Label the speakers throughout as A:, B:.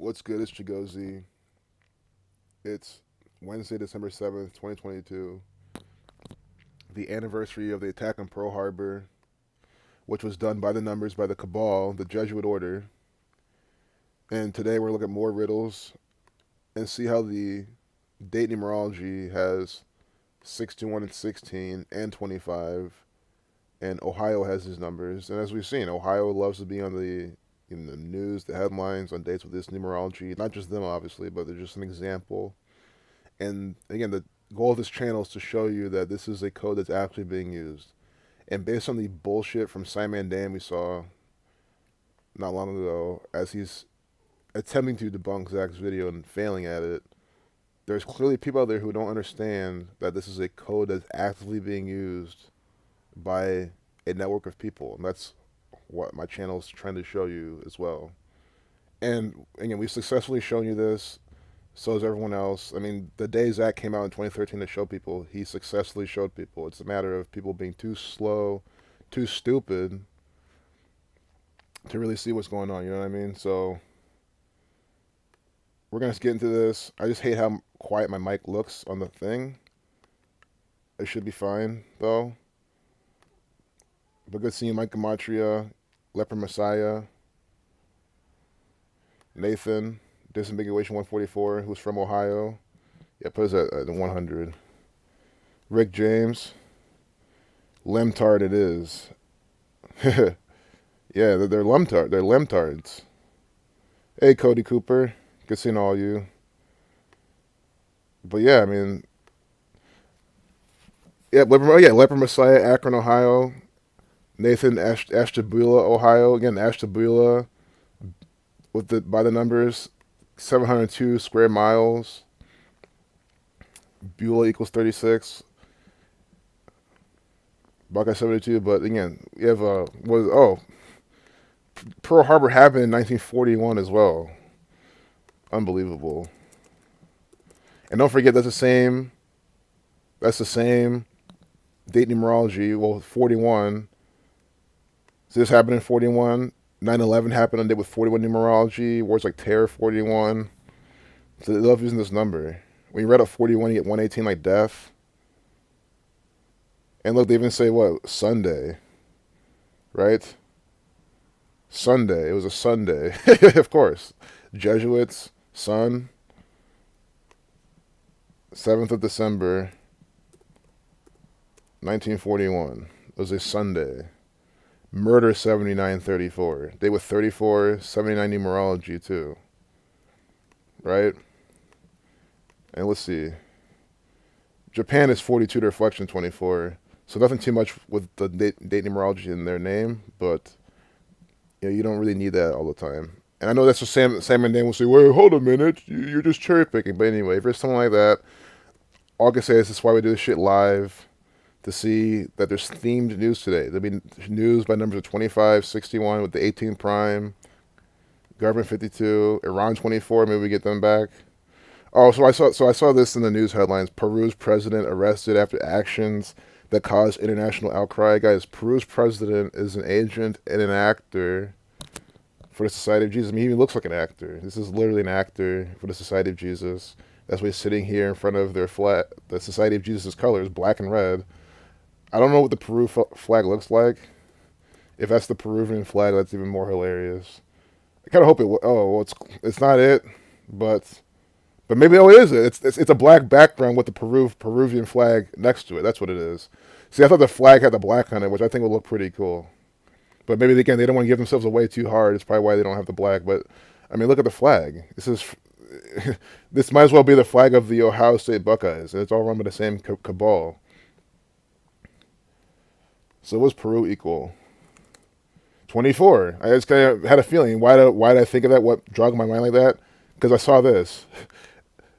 A: What's good? It's Chigozy. It's Wednesday, December 7th, 2022, the anniversary of the attack on Pearl Harbor, which was done by the numbers by the Cabal, the Jesuit order. And today we're looking at more riddles and see how the date numerology has 61 and 16 and 25, and Ohio has his numbers. And as we've seen, Ohio loves to be on the news, the headlines on dates with this numerology. Not just them, obviously, but they're just an example. And again, the goal of this channel is to show you that this is a code that's actually being used. And based on the bullshit from Simon Dan we saw not long ago, as he's attempting to debunk Zach's video and failing at it, there's clearly people out there who don't understand that this is a code that's actively being used by a network of people. And that's what my channel is trying to show you as well. And again, we've successfully shown you this. So is everyone else. I mean, the day Zach came out in 2013 to show people, he successfully showed people. It's a matter of people being too slow, too stupid to really see what's going on. You know what I mean? So we're going to get into this. I just hate how quiet my mic looks on the thing. It should be fine, though. But good seeing Mike Gematria, Leper Messiah, Nathan, Disambiguation 144, who's from Ohio. Yeah, put us at 100. Rick James, Lemtard it is. Yeah, they're Lemtard. They're Lemtards. Hey, Cody Cooper. Good seeing all you. But yeah, I mean, Leper Messiah, Akron, Ohio. Nathan Ashtabula, Ohio. Again, Ashtabula with by the numbers, 702 square miles. Beulah equals 36. Buckeye 72. But again, you have Pearl Harbor happened in 1941 as well. Unbelievable. And don't forget that's the same date numerology. Well, 41. So this happened in 41. 9/11 happened on day with 41 numerology. Words like terror 41. So they love using this number. When you read up 41, you get 118 like death. And look, they even say what? Sunday. Right? Sunday. It was a Sunday. Of course. Jesuits, sun. 7th of December, 1941. It was a Sunday. Murder 7934. Day with 34, 79 numerology too. Right? And let's see. Japan is 42 to reflection 24. So nothing too much with the date numerology in their name, but you don't really need that all the time. And I know that's what Sam and Dan will say, wait, hold a minute, you're just cherry picking. But anyway, if there's something like that, all I can say is this is why we do this shit live, to see that there's themed news today. There'll be news by numbers of 25, 61 with the 18 prime, government 52, Iran 24, maybe we get them back. Oh, so I saw this in the news headlines. Peru's president arrested after actions that caused international outcry. Guys, Peru's president is an agent and an actor for the Society of Jesus. I mean, he even looks like an actor. This is literally an actor for the Society of Jesus. That's why he's sitting here in front of their flag. The Society of Jesus' colors, black and red. I don't know what the Peru flag looks like. If that's the Peruvian flag, that's even more hilarious. I kind of hope it. Oh, well, it's not it, but maybe it is it. It's a black background with the Peruvian flag next to it. That's what it is. See, I thought the flag had the black on it, which I think would look pretty cool. But maybe again, they don't want to give themselves away too hard. It's probably why they don't have the black. But I mean, look at the flag. This might as well be the flag of the Ohio State Buckeyes. It's all run by the same cabal. So what's Peru equal? 24. I just kind of had a feeling. Why did I think of that? What jogged my mind like that? Because I saw this.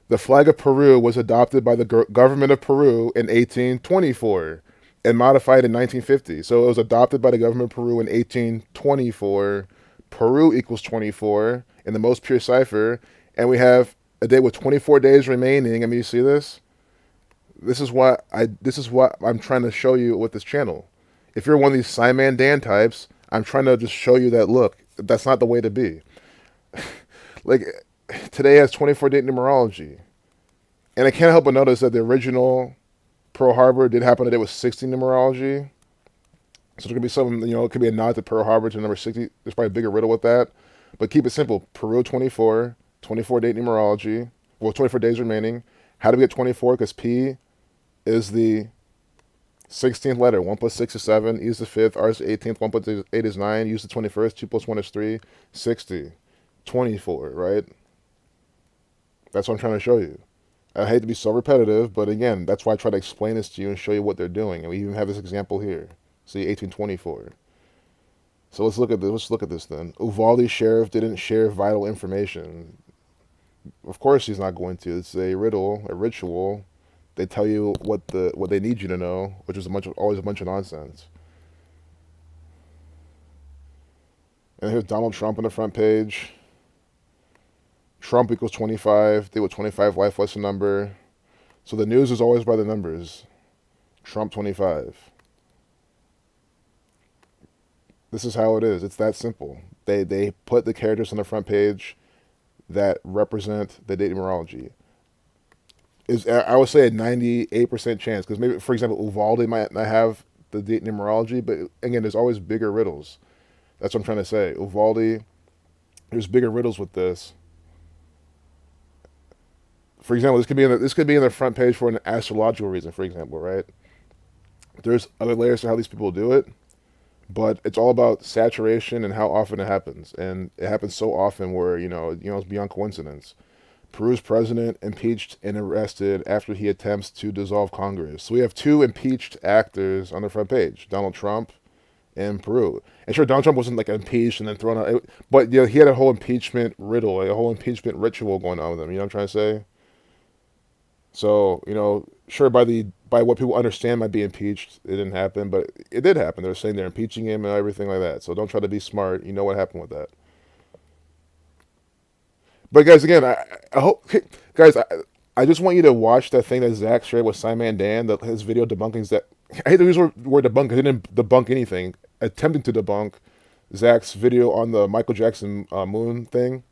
A: The flag of Peru was adopted by the government of Peru in 1824 and modified in 1950. So it was adopted by the government of Peru in 1824. Peru equals 24 in the most pure cipher. And we have a day with 24 days remaining. I mean, you see this? This is what I'm trying to show you with this channel. If you're one of these Simon Dan types, I'm trying to just show you that, look, that's not the way to be. Like, today has 24 date numerology. And I can't help but notice that the original Pearl Harbor did happen today with 60 numerology. So there could be some, it could be a nod to Pearl Harbor to number 60. There's probably a bigger riddle with that. But keep it simple. Peru 24, 24 date numerology. Well, 24 days remaining. How do we get 24? Because P is the 16th letter. 1 plus 6 is 7. E is the 5th. R is the 18th. 1 plus 8 is 9. Use the 21st. 2 plus 1 is 3. 60. 24, right? That's what I'm trying to show you. I hate to be so repetitive, but again, that's why I try to explain this to you and show you what they're doing. And we even have this example here. See, 1824. So let's look at this. Let's look at this then. Uvalde sheriff didn't share vital information. Of course, he's not going to. It's a riddle, a ritual. They tell you what they need you to know, which is always a bunch of nonsense. And here's Donald Trump on the front page. Trump equals 25. They with 25 life lesson number. So the news is always by the numbers. Trump 25. This is how it is. It's that simple. They put the characters on the front page that represent the date numerology. I would say a 98% chance, because maybe, for example, Uvalde might not have the date numerology, but again, there's always bigger riddles. That's what I'm trying to say. Uvalde, there's bigger riddles with this. For example, this could be in the front page for an astrological reason, for example, right? There's other layers to how these people do it, but it's all about saturation and how often it happens. And it happens so often where, it's beyond coincidence. Peru's president impeached and arrested after he attempts to dissolve Congress. So we have two impeached actors on the front page, Donald Trump and Peru. And sure, Donald Trump wasn't like impeached and then thrown out, but he had a whole impeachment riddle, like a whole impeachment ritual going on with him. You know what I'm trying to say? So, sure, by what people understand might be impeached, it didn't happen, but it did happen. They're saying they're impeaching him and everything like that. So don't try to be smart. You know what happened with that. But guys, again, I hope, guys, I just want you to watch that thing that Zach shared with Simon Dan, his video debunking that. I hate to use the word debunk because he didn't debunk anything. Attempting to debunk Zach's video on the Michael Jackson moon thing.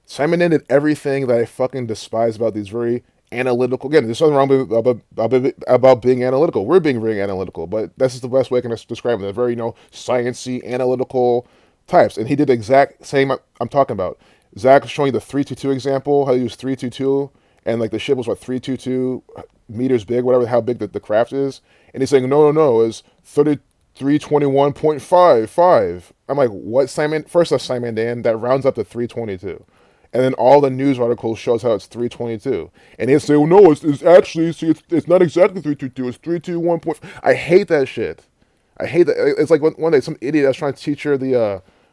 A: Simon Dan did everything that I fucking despise about these very analytical. Again, there's nothing wrong about being analytical. We're being very analytical, but that's just the best way I can describe them. They're very, sciencey, analytical types. And he did the exact same I'm talking about. Zach was showing you the 322 example, how he used 322, and like the ship was 322 meters big, whatever, how big the craft is. And he's saying, no, it's 3321.55. I'm like, what, Simon? First off, Simon Dan, that rounds up to 322. And then all the news articles shows how it's 322. And he'll say, well, no, it's actually, see, it's not exactly 322, it's 321. I hate that shit. I hate that. It's like one day some idiot I was trying to teach her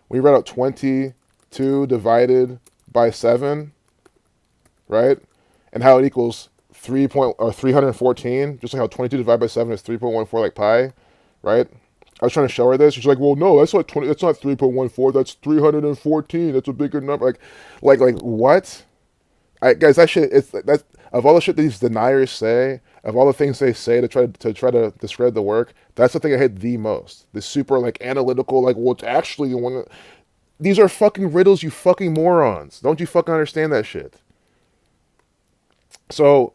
A: we read out 22 divided by 7, right? And how it equals 314, just like how 22 divided by 7 is 3.14 like pi, right? I was trying to show her this. She's like, "Well, no, that's not 20. That's not 3.14. That's 314. That's a bigger number." Like what? Guys, that shit. That's of all the shit these deniers say, of all the things they say to try to discredit the work. That's the thing I hate the most. The super analytical, well, it's actually the one. These are fucking riddles, you fucking morons. Don't you fucking understand that shit? So,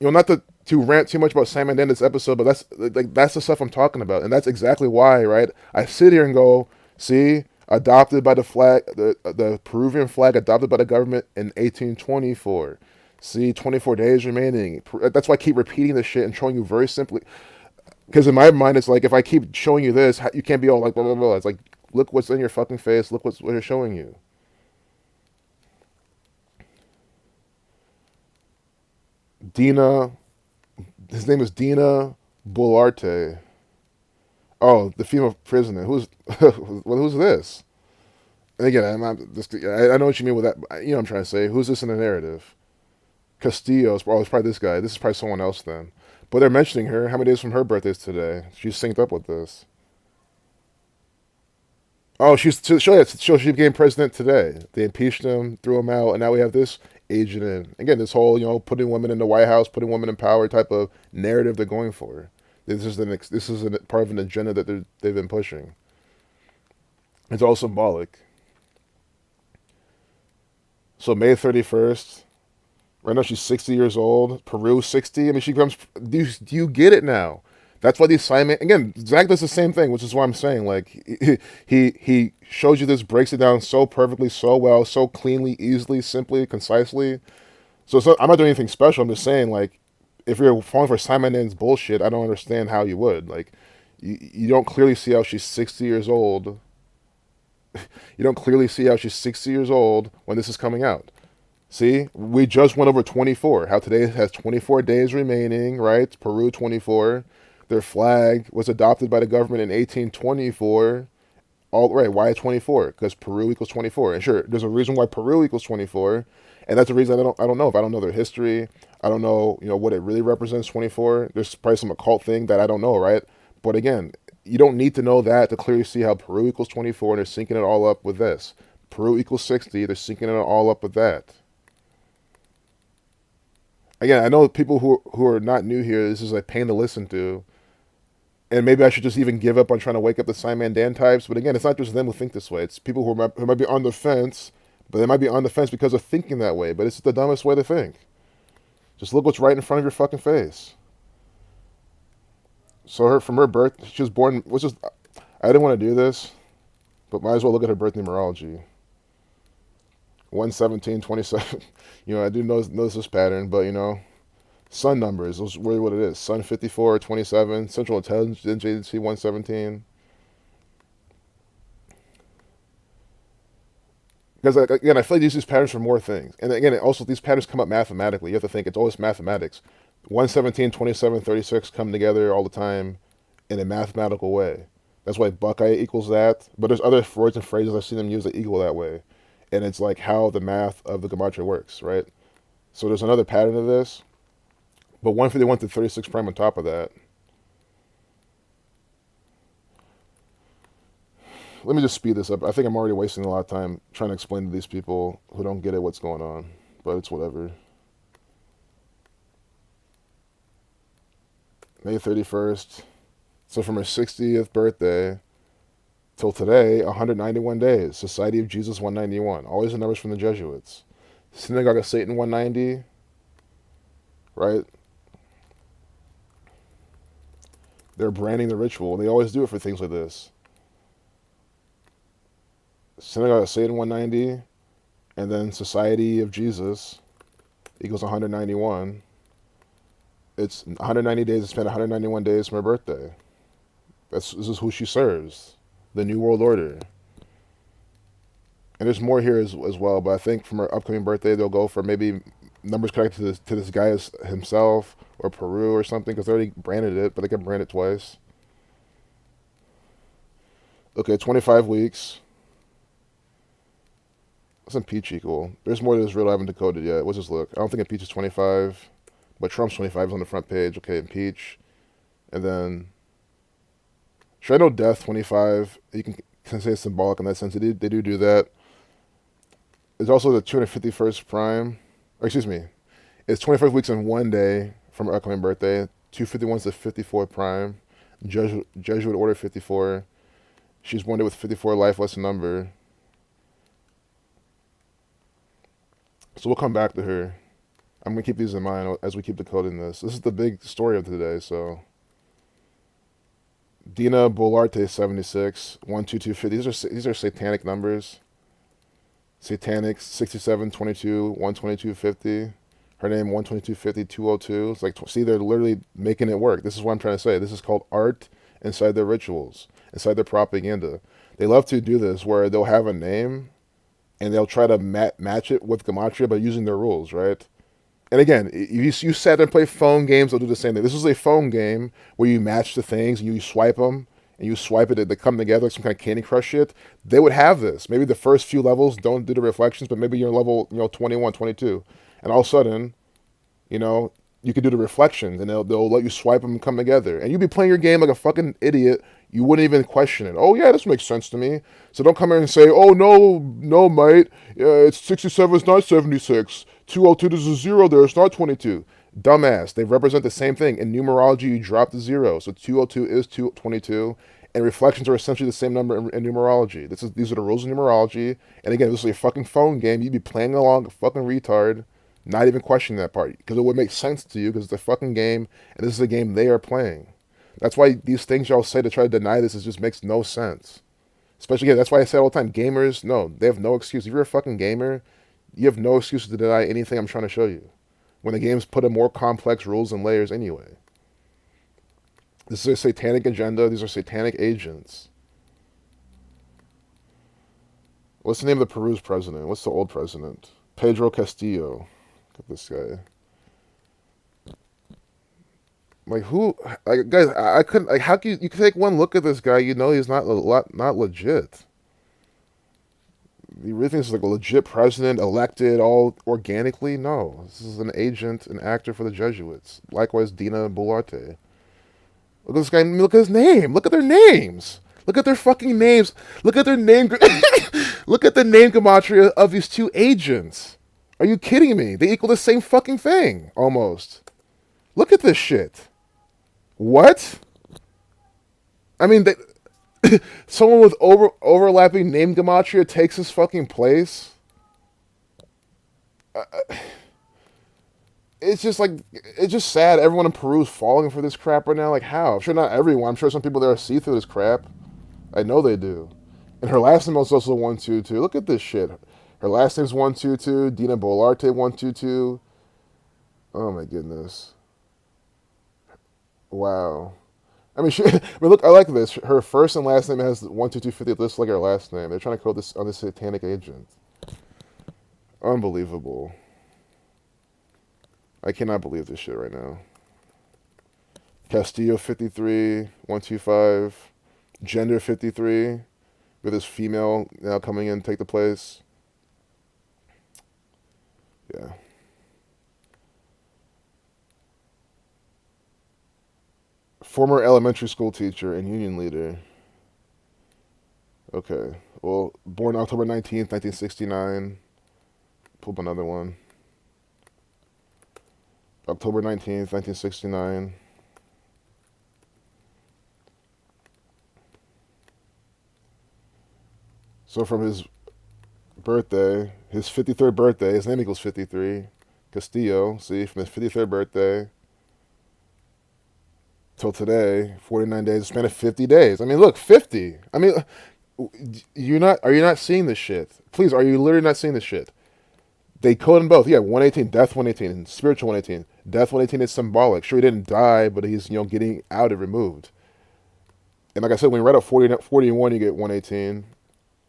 A: not to rant too much about Simon in this episode, but that's the stuff I'm talking about, and that's exactly why, right? I sit here and go, see, adopted by the flag, the Peruvian flag adopted by the government in 1824. See, 24 days remaining. That's why I keep repeating this shit and showing you very simply, because in my mind, it's like if I keep showing you this, you can't be all like blah blah blah. It's like, look what's in your fucking face. Look what they're showing you. His name is Dina Bolarte. Oh, the female prisoner. Who's this? And again, I know what you mean with that. You know what I'm trying to say. Who's this in the narrative? Castillo. It's probably this guy. This is probably someone else then. But they're mentioning her. How many days from her birthday is today? She's synced up with this. Oh, she became president today. They impeached him, threw him out, and now we have this agent in. Again, this whole, putting women in the White House, putting women in power type of narrative they're going for. This is part of an agenda that they've been pushing. It's all symbolic. So May 31st, right now she's 60 years old. Peru 60. I mean, she becomes. Do you get it now? That's why the assignment again. Zach does the same thing, which is why I'm saying like he shows you this, breaks it down so perfectly, so well, so cleanly, easily, simply, concisely. So it's not, I'm not doing anything special. I'm just saying like if you're falling for Simon N's bullshit, I don't understand how you would like. You don't clearly see how she's 60 years old. You don't clearly see how she's 60 years old when this is coming out. See, we just went over 24. How today has 24 days remaining, right? Peru 24. Their flag was adopted by the government in 1824. All right, why 24? Because Peru equals 24. And sure, there's a reason why Peru equals 24, and that's the reason I don't know if I don't know their history. I don't know, what it really represents 24. There's probably some occult thing that I don't know, right? But again, you don't need to know that to clearly see how Peru equals 24, and they're syncing it all up with this. Peru equals 60, they're syncing it all up with that. Again, I know people who are not new here, this is a pain to listen to. And maybe I should just even give up on trying to wake up the Simon Dan types. But again, it's not just them who think this way. It's people who might be on the fence, but they might be on the fence because of thinking that way. But it's the dumbest way to think. Just look what's right in front of your fucking face. So from her birth, she was born. I didn't want to do this, but might as well look at her birth numerology. 11727. I do notice this pattern, but sun numbers, those are really what it is. Sun 5427, Central Intelligence Agency 117. Because again, I feel like they use these patterns for more things. And again, also these patterns come up mathematically. You have to think it's always mathematics. 117, 27, 36 come together all the time in a mathematical way. That's why Buckeye equals that. But there's other words and phrases I've seen them use that equal that way. And it's like how the math of the gematria works, right? So there's another pattern of this. But 151 to 36 prime on top of that. Let me just speed this up. I think I'm already wasting a lot of time trying to explain to these people who don't get it what's going on. But it's whatever. May 31st. So from her 60th birthday till today, 191 days. Society of Jesus 191. Always the numbers from the Jesuits. Synagogue of Satan 190. Right? They're branding the ritual. They always do it for things like this. Synagogue of Satan 190. And then Society of Jesus equals 191. It's 190 days. It's spent 191 days from her birthday. This is who she serves. The New World Order. And there's more here as well, but I think from her upcoming birthday, they'll go for maybe numbers connected to this guy himself or Peru or something, because they already branded it, but they can brand it twice. Okay, 25 weeks. What's impeach equal? There's more to this riddle I haven't decoded yet. Let's just look. I don't think impeach is 25, but Trump's 25 is on the front page. Okay, impeach. And then, should I know death 25? You can say it's symbolic in that sense. They do that. There's also the 251st prime. Or excuse me. It's 25 weeks and 1 day from her upcoming birthday. 251 is the 54 prime. Jesuit Order 54. She's born with 54 life lesson number. So we'll come back to her. I'm going to keep these in mind as we keep decoding this. This is the big story of today, so. Dina Bolarte 76, 12250. These are satanic numbers. Satanic 67, 22, 122, 50. Her name 12250 202. It's like, see, they're literally making it work. This is what I'm trying to say. This is called art inside their rituals, inside their propaganda. They love to do this where they'll have a name and they'll try to match it with gematria by using their rules, right? And again, you sat there and play phone games, they'll do the same thing. This is a phone game where you match the things and you swipe them, and you swipe it, they come together like some kind of Candy Crush shit. They would have this. Maybe the first few levels don't do the reflections, but maybe you're level 21, 22. And all of a sudden, you could do the reflections, and they'll let you swipe them and come together. And you'd be playing your game like a fucking idiot. You wouldn't even question it. Oh, yeah, this makes sense to me. So don't come here and say, oh, no, mate. It's 67, it's not 76. 202, there's a zero there, it's not 22. Dumbass. They represent the same thing. In numerology, you drop the zero. So 202 is 22, and reflections are essentially the same number in numerology. These are the rules of numerology. And again, if this was a fucking phone game, you'd be playing along a fucking retard, not even questioning that part, because it would make sense to you because it's a fucking game, and this is a game they are playing. That's why these things y'all say to try to deny this just makes no sense. Especially, again, that's why I say all the time, gamers, no, they have no excuse. If you're a fucking gamer, you have no excuse to deny anything I'm trying to show you. When the game's put in more complex rules and layers anyway. This is a satanic agenda. These are satanic agents. What's the name of the Peru's president? What's the old president? Pedro Castillo. Look at this guy. Like who? Like guys, I couldn't. Like how can you can take one look at this guy? You know he's not not legit. You really think this is like a legit president elected all organically? No, this is an agent, an actor for the Jesuits. Likewise, Dina Boluarte. Look at this guy. Look at his name. Look at their names. Look at their fucking names. Look at their name. Look at the name gematria of these two agents. Are you kidding me? They equal the same fucking thing, almost. Look at this shit. What? I mean, someone with overlapping name gematria takes his fucking place? It's just like, it's just sad. Everyone in Peru is falling for this crap right now. Like, how? I'm sure not everyone. I'm sure some people there see through this crap. I know they do. And her last name was also 122. Look at this shit. Her last name's 122. Dina Boluarte 122. Oh my goodness. Wow. I mean, look, I like this. Her first and last name has 12250 listed like her last name. They're trying to code this on this satanic agent. Unbelievable. I cannot believe this shit right now. Castillo 53, 125, gender 53, with this female now coming in to take the place. Yeah. Former elementary school teacher and union leader. Okay. Well, born October 19th, 1969. Pull up another one. October 19th, 1969. So from his birthday, his 53rd birthday, his name equals 53. Castillo, see, from his 53rd birthday till today, 49 days, a span of 50 days. I mean, look, 50. I mean, are you not seeing this shit? Please, are you literally not seeing this shit? They code in both. Yeah, 118, death 118, and spiritual 118. Death 118 is symbolic. Sure, he didn't die, but he's, getting out and removed. And like I said, when you read out 41, you get 118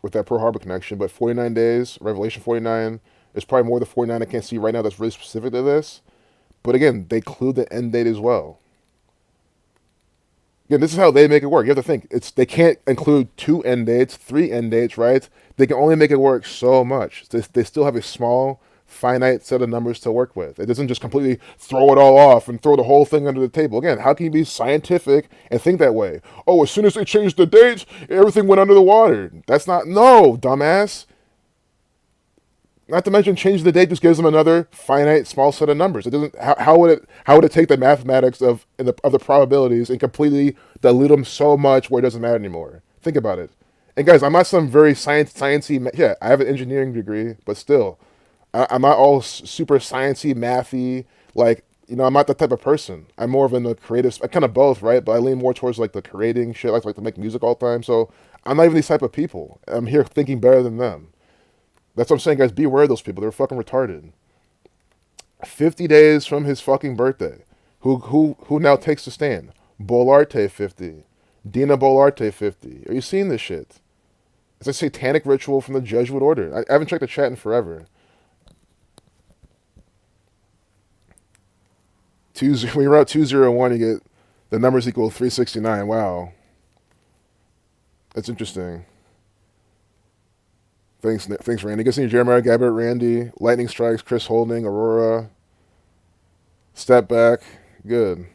A: with that Pearl Harbor connection. But 49 days, Revelation 49, there's probably more than 49 I can't see right now that's really specific to this. But again, they include the end date as well. Again, this is how they make it work. You have to think, they can't include 2 end dates, 3 end dates, right? They can only make it work so much. They still have a small, finite set of numbers to work with. It doesn't just completely throw it all off and throw the whole thing under the table. Again, how can you be scientific and think that way? Oh, as soon as they changed the dates, everything went under the water. That's not, no, dumbass. Not to mention, change the date just gives them another finite, small set of numbers. It doesn't. How would it take the mathematics of the probabilities and completely dilute them so much where it doesn't matter anymore? Think about it. And guys, I'm not some very sciencey. Yeah, I have an engineering degree, but still, I'm not all super sciencey, mathy. Like, I'm not that type of person. I'm more of in the creative. I kind of both, right? But I lean more towards like the creating shit. I like to make music all the time. So I'm not even these type of people. I'm here thinking better than them. That's what I'm saying, guys. Be aware of those people. They're fucking retarded. 50 days from his fucking birthday. Who now takes the stand? Boluarte 50. Dina Boluarte 50. Are you seeing this shit? It's a satanic ritual from the Jesuit order. I haven't checked the chat in forever. When you route 201, you get the numbers equal 369. Wow. That's interesting. Thanks, Randy. Good seeing you, Jeremiah, Gabbert, Randy, Lightning Strikes, Chris Holding, Aurora. Step Back. Good.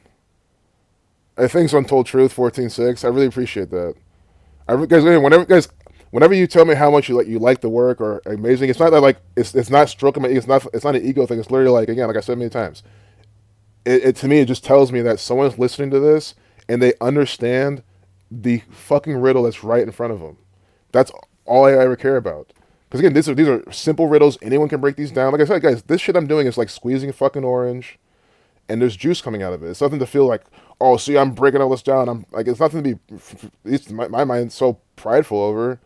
A: I think it's Untold Truth, 14.6. I really appreciate that. Whenever you tell me how much you like the work or amazing, it's not that like it's not stroking my, it's not an ego thing. It's literally like, again, like I said many times. It to me, it just tells me that someone's listening to this and they understand the fucking riddle that's right in front of them. That's all I ever care about. Because again, these are simple riddles. Anyone can break these down. Like I said, guys, this shit I'm doing is like squeezing a fucking orange, and there's juice coming out of it. It's nothing to feel like, oh, see, I'm breaking all this down. I'm like, it's nothing to be. At least my mind's so prideful over.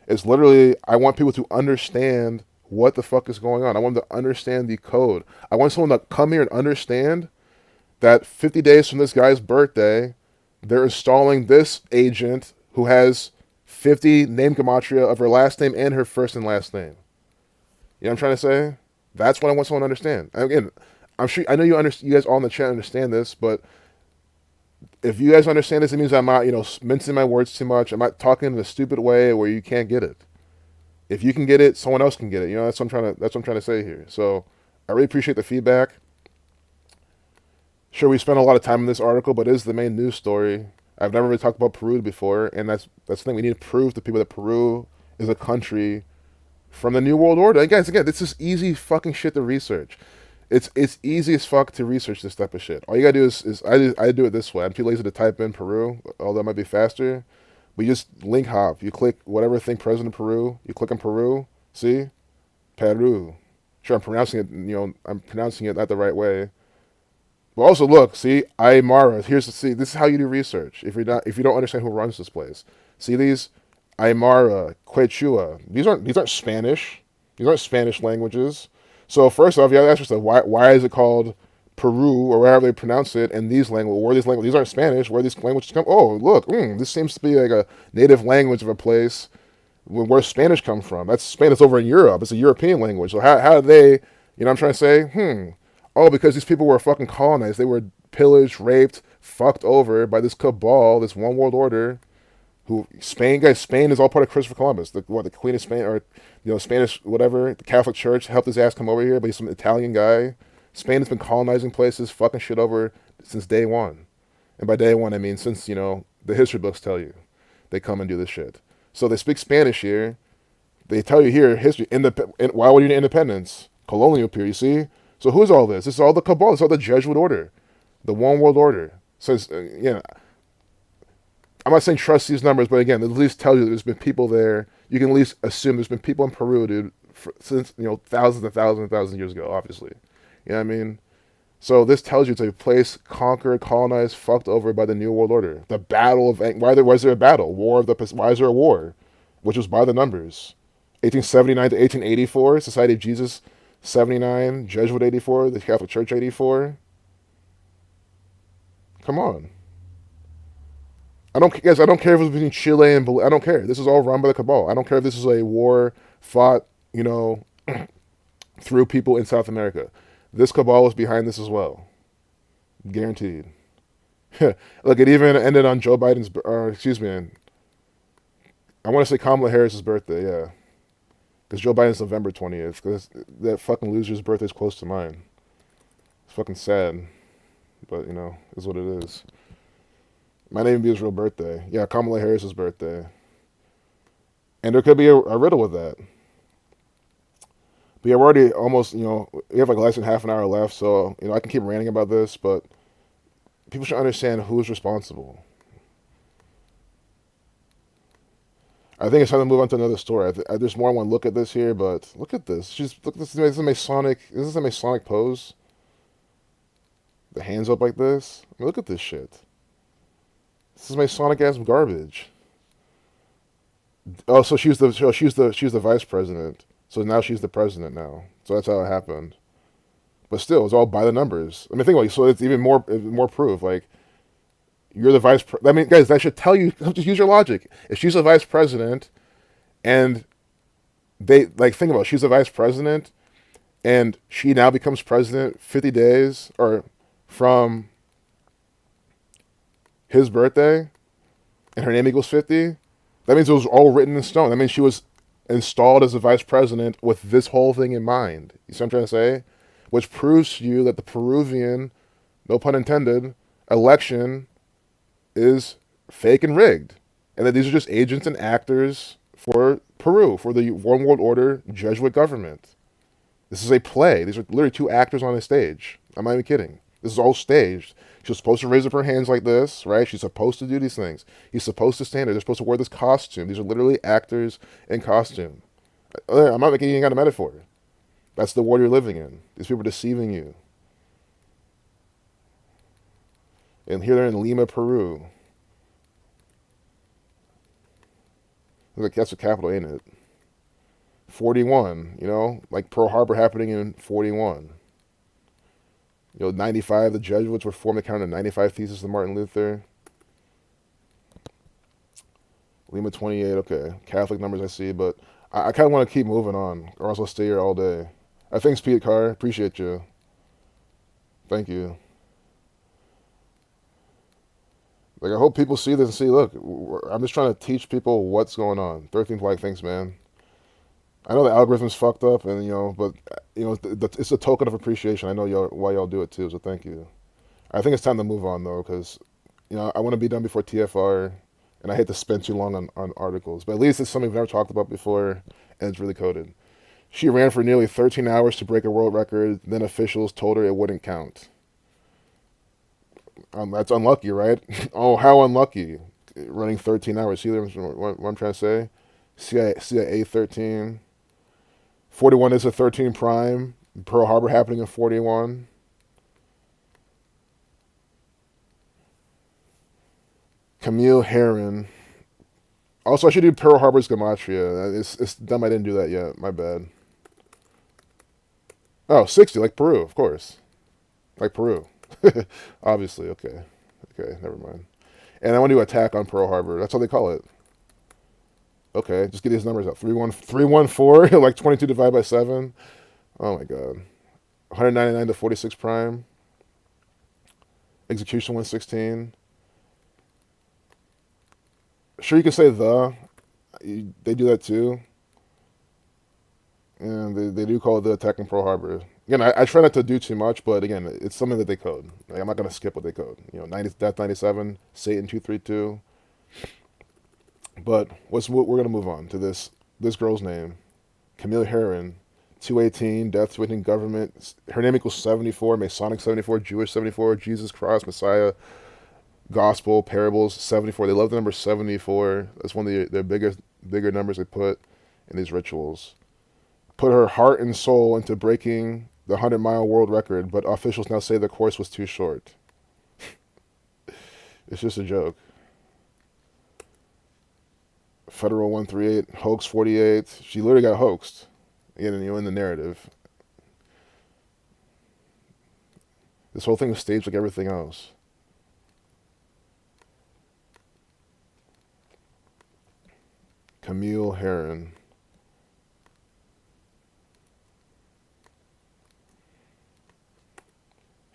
A: It's literally, I want people to understand what the fuck is going on. I want them to understand the code. I want someone to come here and understand that 50 days from this guy's birthday, they're installing this agent who has 50 name gematria of her last name and her first and last name. You know what I'm trying to say? That's what I want someone to understand. Again, I'm sure I know you guys all in the chat understand this, but if you guys understand this, it means I'm not, mincing my words too much. I'm not talking in a stupid way where you can't get it. If you can get it, someone else can get it. That's what I'm trying to say here. So I really appreciate the feedback. Sure, we spent a lot of time in this article, but it is the main news story. I've never really talked about Peru before, and that's the thing. We need to prove to people that Peru is a country from the New World Order. And guys, again, this is easy fucking shit to research. It's easy as fuck to research this type of shit. All you gotta do is I do it this way. I'm too lazy to type in Peru, although it might be faster. But you just link hop. You click whatever thing President Peru. You click on Peru. See, Peru. Sure, I'm pronouncing it. I'm pronouncing it not the right way. But also look, see, Aymara. This is how you do research. If you don't understand who runs this place, see these Aymara, Quechua. These aren't Spanish. These aren't Spanish languages. So first off, you have to ask yourself, why is it called Peru or wherever they pronounce it? And these languages, where these languages, these aren't Spanish. Where these languages come? Oh, look, this seems to be like a native language of a place where Spanish comes from. That's Spanish over in Europe. It's a European language. So how did they? You know what I'm trying to say? Oh, because these people were fucking colonized. They were pillaged, raped, fucked over by this cabal, this one world order. Spain is all part of Christopher Columbus. The Queen of Spain, or Spanish whatever, the Catholic Church helped his ass come over here, but he's some Italian guy. Spain has been colonizing places, fucking shit over since day one. And by day one, I mean since, the history books tell you. They come and do this shit. So they speak Spanish here. They tell you here, history, why would you need independence? Colonial period, you see? So who's all this? This is all the cabal. This is all the Jesuit order. The one world order. Says, I'm not saying trust these numbers, but again, it at least tells you that there's been people there. You can at least assume there's been people in Peru, dude, since, thousands and thousands and thousands of years ago, obviously. You know what I mean? So this tells you it's a place conquered, colonized, fucked over by the New World Order. The battle of... why is there a battle? Why is there a war? Which was by the numbers. 1879 to 1884, Society of Jesus 79, Jesuit 84, the Catholic Church 84. Come on. I don't care if it's between Chile and Bolivia. I don't care. This is all run by the cabal. I don't care if this is a war fought, through people in South America. This cabal is behind this as well. Guaranteed. Look, it even ended on Joe Biden's, I want to say Kamala Harris's birthday, yeah. Because Joe Biden's November 20th. Because that fucking loser's birthday is close to mine. It's fucking sad. But, is what it is. Might not even be his real birthday. Yeah, Kamala Harris's birthday. And there could be a riddle with that. But yeah, we're already almost, we have like less than half an hour left, so, I can keep ranting about this, but people should understand who's responsible. I think it's time to move on to another story. There's more I want to look at this here, but look at this. This is a Masonic pose. The hands up like this. I mean, look at this shit. This is Masonic ass garbage. Oh, so she's the vice president. So now she's the president now. So that's how it happened. But still, it's all by the numbers. I mean, think about it. So it's even more proof. Like, you're the vice president. I mean, guys, that should tell you, just use your logic. If she's a vice president and think about it, she's a vice president and she now becomes president 50 days or from his birthday and her name equals 50, that means it was all written in stone. That means she was installed as a vice president with this whole thing in mind. You see what I'm trying to say? Which proves to you that the Peruvian, no pun intended, election is fake and rigged. And that these are just agents and actors for Peru, for the One World Order Jesuit government. This is a play. These are literally two actors on a stage. I'm not even kidding. This is all staged. She's supposed to raise up her hands like this, right? She's supposed to do these things. He's supposed to stand there. They're supposed to wear this costume. These are literally actors in costume. I'm not making any kind of metaphor. That's the world you're living in. These people are deceiving you. And here they're in Lima, Peru. Like, that's a capital, ain't it? 41, like Pearl Harbor happening in 41. 95, the Jesuits were formed to counter the 95 Thesis of Martin Luther. Lima 28, okay. Catholic numbers I see, but I kind of want to keep moving on, or else I'll stay here all day. Thanks, Pete Carr. Appreciate you. Thank you. Like, I hope people see this and see, look, I'm just trying to teach people what's going on. 13th Flag, thanks, man. I know the algorithm's fucked up, and but it's a token of appreciation. I know why y'all do it too, so thank you. I think it's time to move on though, because I want to be done before TFR, and I hate to spend too long on articles. But at least it's something we've never talked about before, and it's really coded. She ran for nearly 13 hours to break a world record. Then officials told her it wouldn't count. That's unlucky, right? Oh, how unlucky! Running 13 hours. See what I'm trying to say? CIA 13. 41 is a 13 prime. Pearl Harbor happening in 41. Camille Herron. Also, I should do Pearl Harbor's gematria. It's dumb I didn't do that yet. My bad. Oh, 60, like Peru, of course. Like Peru. Obviously, okay. Okay, never mind. And I want to do attack on Pearl Harbor. That's how they call it. Okay, just get these numbers out. 314, like 22 divided by 7. Oh my god. 199 to 46 prime. Execution 116. Sure, you can say the. They do that too. And they do call it the attack on Pearl Harbor. Again, I try not to do too much, but again, it's something that they code. Like, I'm not going to skip what they code. 90, Death 97, Satan 232. But we're going to move on to this girl's name, Camille Herron, 218, death to government. Her name equals 74, Masonic 74, Jewish 74, Jesus Cross, Messiah, Gospel, Parables 74. They love the number 74. That's one of their bigger numbers they put in these rituals. Put her heart and soul into breaking the 100-mile world record, but officials now say the course was too short. It's just a joke. Federal 138, hoax 48. She literally got hoaxed. Again, in the narrative. This whole thing was staged like everything else. Camille Herron.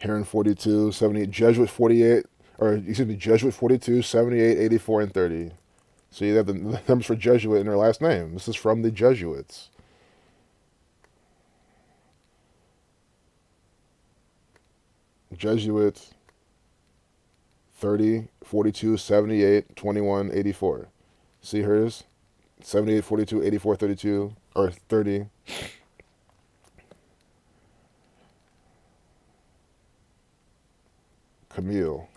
A: Herron 42, 78, Jesuit 48, Jesuit 42, 78, 84, and 30. So you have the numbers for Jesuit in her last name. This is from the Jesuits. Jesuit 30, 42, 78, 21, 84. See hers? 78, 42, 84, 32, or 30. Camille.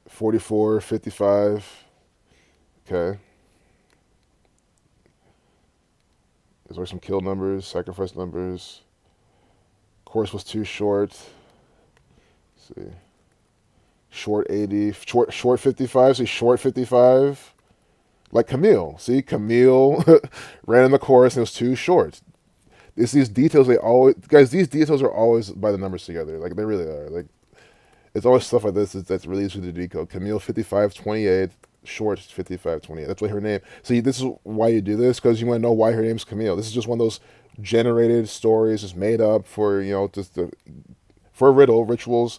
A: 44, 55. Okay. These are some kill numbers, sacrifice numbers. Course was too short. Let's see. Short 80. Short 55. See, short 55. Like Camille. See, Camille ran in the course and it was too short. It's these details these details are always by the numbers together. Like, they really are. Like, it's always stuff like this that's really easy to decode. Camille 5528, short 5528. That's what her name. See, this is why you do this, because you want to know why her name's Camille. This is just one of those generated stories, just made up for for a riddle, rituals,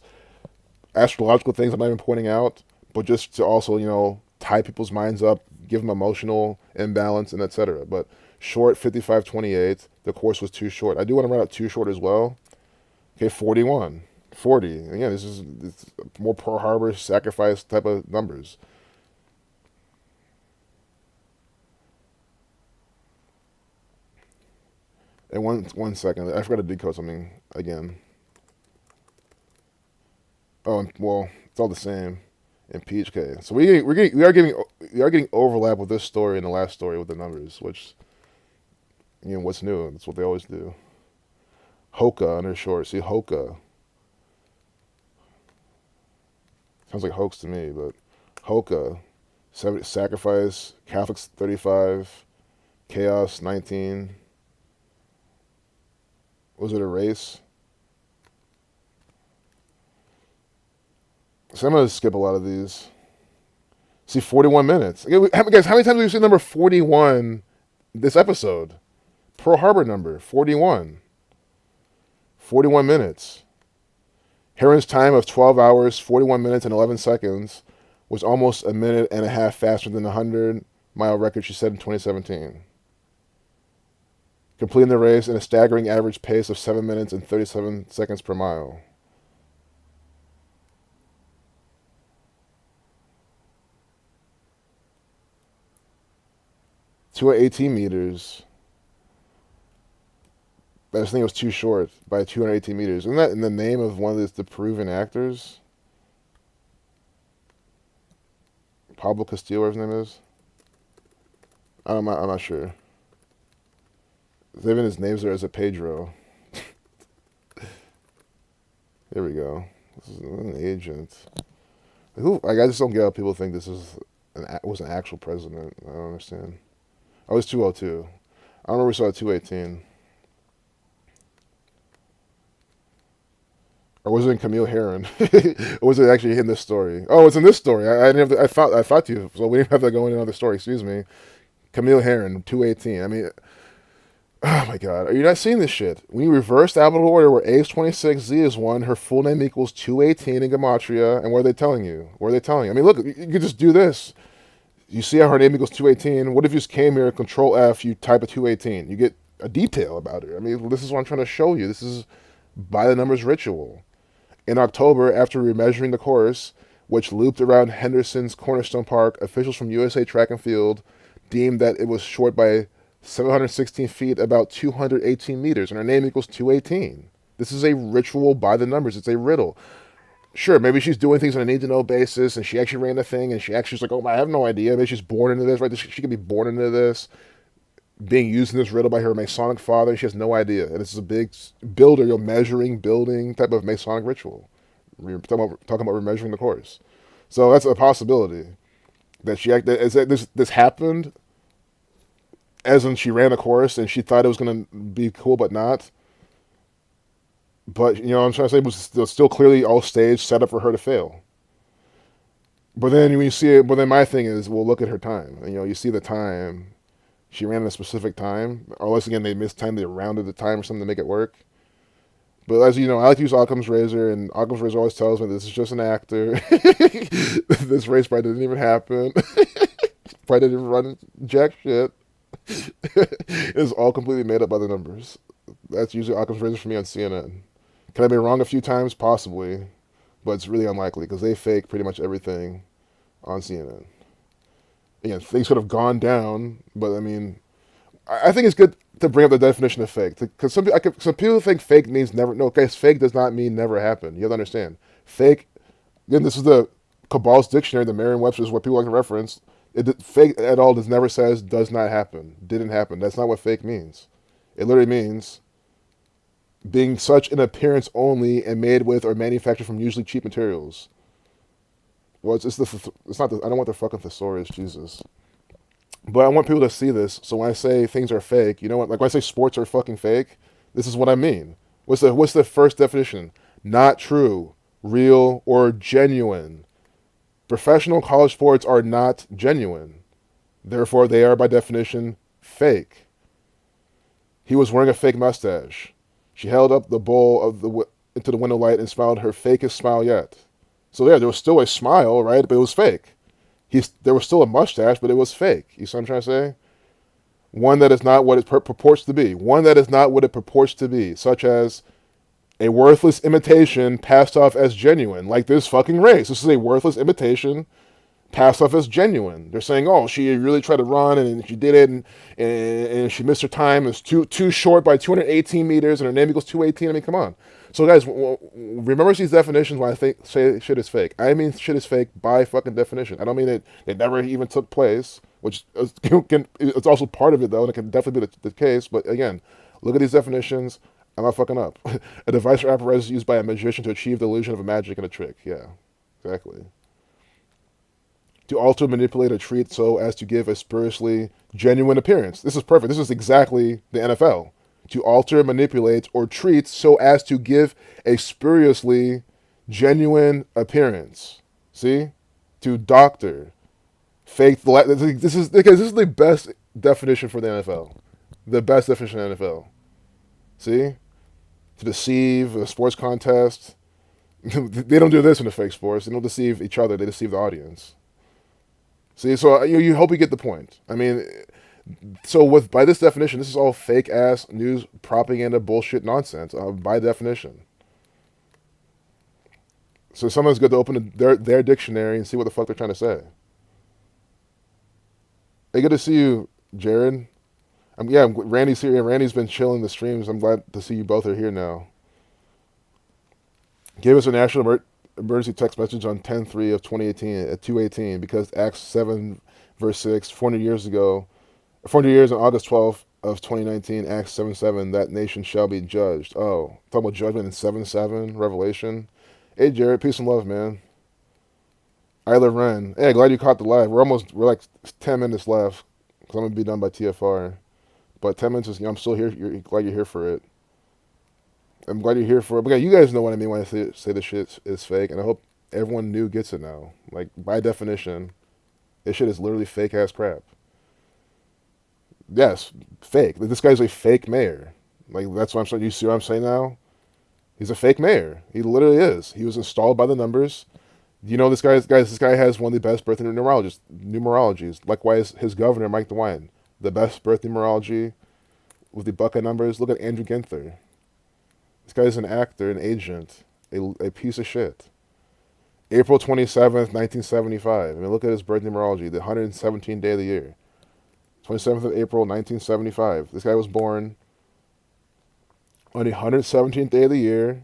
A: astrological things I'm not even pointing out, but just to also tie people's minds up, give them emotional imbalance, and etc. But short 5528. The course was too short. I do want to write out too short as well. Okay, 41. 40. Again, it's more Pearl Harbor sacrifice type of numbers. And one second, I forgot to decode something again. Oh, well, it's all the same in Peach. Okay, so we are getting overlap with this story and the last story with the numbers, which what's new? That's what they always do. Hoka under short. See Hoka sounds like hoax to me, but Hoka, sacrifice Catholics 35, chaos 19. Was it a race? So I'm gonna skip a lot of these. See, 41 minutes. Guys, how many times have you seen number 41 this episode? Pearl Harbor number 41. 41 minutes. Heron's time of 12 hours, 41 minutes, and 11 seconds was almost a minute and a half faster than the 100-mile record she set in 2017. Completing the race in a staggering average pace of 7 minutes and 37 seconds per mile. Two at 18 meters. I just think it was too short by 218 meters. Isn't that in the name of one of the proven actors? Pablo Castillo, whatever his name is. I'm not sure. Even his name's there as a Pedro. Here we go. This is an agent. I just don't get how people think this was an actual president. I don't understand. Oh, it's 202. I remember we saw 218. Or was it in Camille Herron? Or was it actually in this story? Oh, it's in this story. I didn't have to, I thought to, so we didn't have to go into another story. Excuse me. Camille Herron, 218. I mean, oh my God, are you not seeing this shit? When you reverse the alphabetical order where A is 26, Z is 1, her full name equals 218 in Gematria, and what are they telling you? What are they telling you? I mean, look, you could just do this. You see how her name equals 218. What if you just came here, Control F, you type a 218? You get a detail about her. I mean, this is what I'm trying to show you. This is by the numbers ritual. In October, after remeasuring the course, which looped around Henderson's Cornerstone Park, officials from USA Track and Field deemed that it was short by 716 feet, about 218 meters, and her name equals 218. This is a ritual by the numbers. It's a riddle. Sure, maybe she's doing things on a need-to-know basis, and she actually ran the thing, and she actually was like, oh, I have no idea. Maybe she's born into this, right? She could be born into this, being used in this riddle by her Masonic father. She has no idea. And this is a big builder, measuring, building type of Masonic ritual. We're talking about remeasuring the course. So that's a possibility that this happened as in she ran a course and she thought it was going to be cool, but not. But, what I'm trying to say, it was still clearly all staged, set up for her to fail. But then when you see it, my thing is, well, look at her time. And, you see the time. She ran at a specific time. Or unless, again, they missed time, they rounded the time or something to make it work. But as you know, I like to use Occam's Razor, and Occam's Razor always tells me this is just an actor. This race probably didn't even happen. Probably didn't run jack shit. It's all completely made up by the numbers. That's usually Occam's Razor for me on CNN. Can I be wrong a few times? Possibly. But it's really unlikely because they fake pretty much everything on CNN. Again, things could have gone down, but I mean, I think it's good to bring up the definition of fake. Because some people think fake means never. No, guys, fake does not mean never happened. You have to understand. Fake, again, this is the Cabal's dictionary, the Merriam-Webster's, what people like to reference. Fake at all never says does not happen, didn't happen. That's not what fake means. It literally means being such an appearance only and made with or manufactured from usually cheap materials. Well, it's not. I don't want the fucking thesaurus, Jesus. But I want people to see this. So when I say things are fake, you know what? Like when I say sports are fucking fake, this is what I mean. What's the first definition? Not true, real, or genuine. Professional college sports are not genuine. Therefore, they are by definition fake. He was wearing a fake mustache. She held up the bowl into the window light and smiled her fakest smile yet. So yeah, there was still a smile, right? But it was fake. There was still a mustache, but it was fake. You see what I'm trying to say? One that is not what it purports to be. One that is not what it purports to be, such as a worthless imitation passed off as genuine, like this fucking race. This is a worthless imitation passed off as genuine. They're saying, oh, she really tried to run and she did it, and she missed her time. It's too short by 218 meters, and her name equals 218. I mean, come on. So, guys, remember these definitions when I say shit is fake. I mean shit is fake by fucking definition. I don't mean it never even took place, which it's also part of it, though, and it can definitely be the case. But again, look at these definitions. I'm not fucking up. A device or apparatus used by a magician to achieve the illusion of a magic and a trick. Yeah, exactly. To alter, manipulate, or treat so as to give a spuriously genuine appearance. This is perfect. This is exactly the NFL. To alter, manipulate, or treat so as to give a spuriously genuine appearance. See? To doctor. Fake. This is the best definition for the NFL. The best definition of the NFL. See? To deceive a sports contest. They don't do this in the fake sports. They don't deceive each other. They deceive the audience. See, so you hope you get the point. I mean, so by this definition, this is all fake ass news propaganda bullshit nonsense by definition. So someone's good to open their dictionary and see what the fuck they're trying to say. Hey, good to see you, Jared. Randy's here. Randy's been chilling the streams. I'm glad to see you both are here now. Gave us a national emergency text message on 10/3 of 2018 at 2:18 because Acts 7 verse 6 400 years ago, 400 years on August 12th of 2019, Acts 7:7, that nation shall be judged. Oh, talking about judgment in 7:7 Revelation. Hey Jared, peace and love, man. Isla Ren, hey, glad you caught the live. We're like 10 minutes left because I'm gonna be done by TFR, but 10 minutes is, I'm still here. Glad you're here for it. I'm glad you're here for it. But yeah, you guys know what I mean when I say this shit is fake, and I hope everyone new gets it now. Like, by definition, this shit is literally fake ass crap. Yes, fake. This guy's a fake mayor. Like, that's what I'm saying. You see what I'm saying now? He's a fake mayor. He literally is. He was installed by the numbers. You know, this guy has one of the best birth numerologies. Likewise, his governor, Mike DeWine, the best birth numerology with the Buckeye numbers. Look at Andrew Ginther. This guy's an actor, an agent, a piece of shit. April 27th, 1975. I mean, look at his birth numerology, the 117th day of the year. 27th of April, 1975. This guy was born on the 117th day of the year,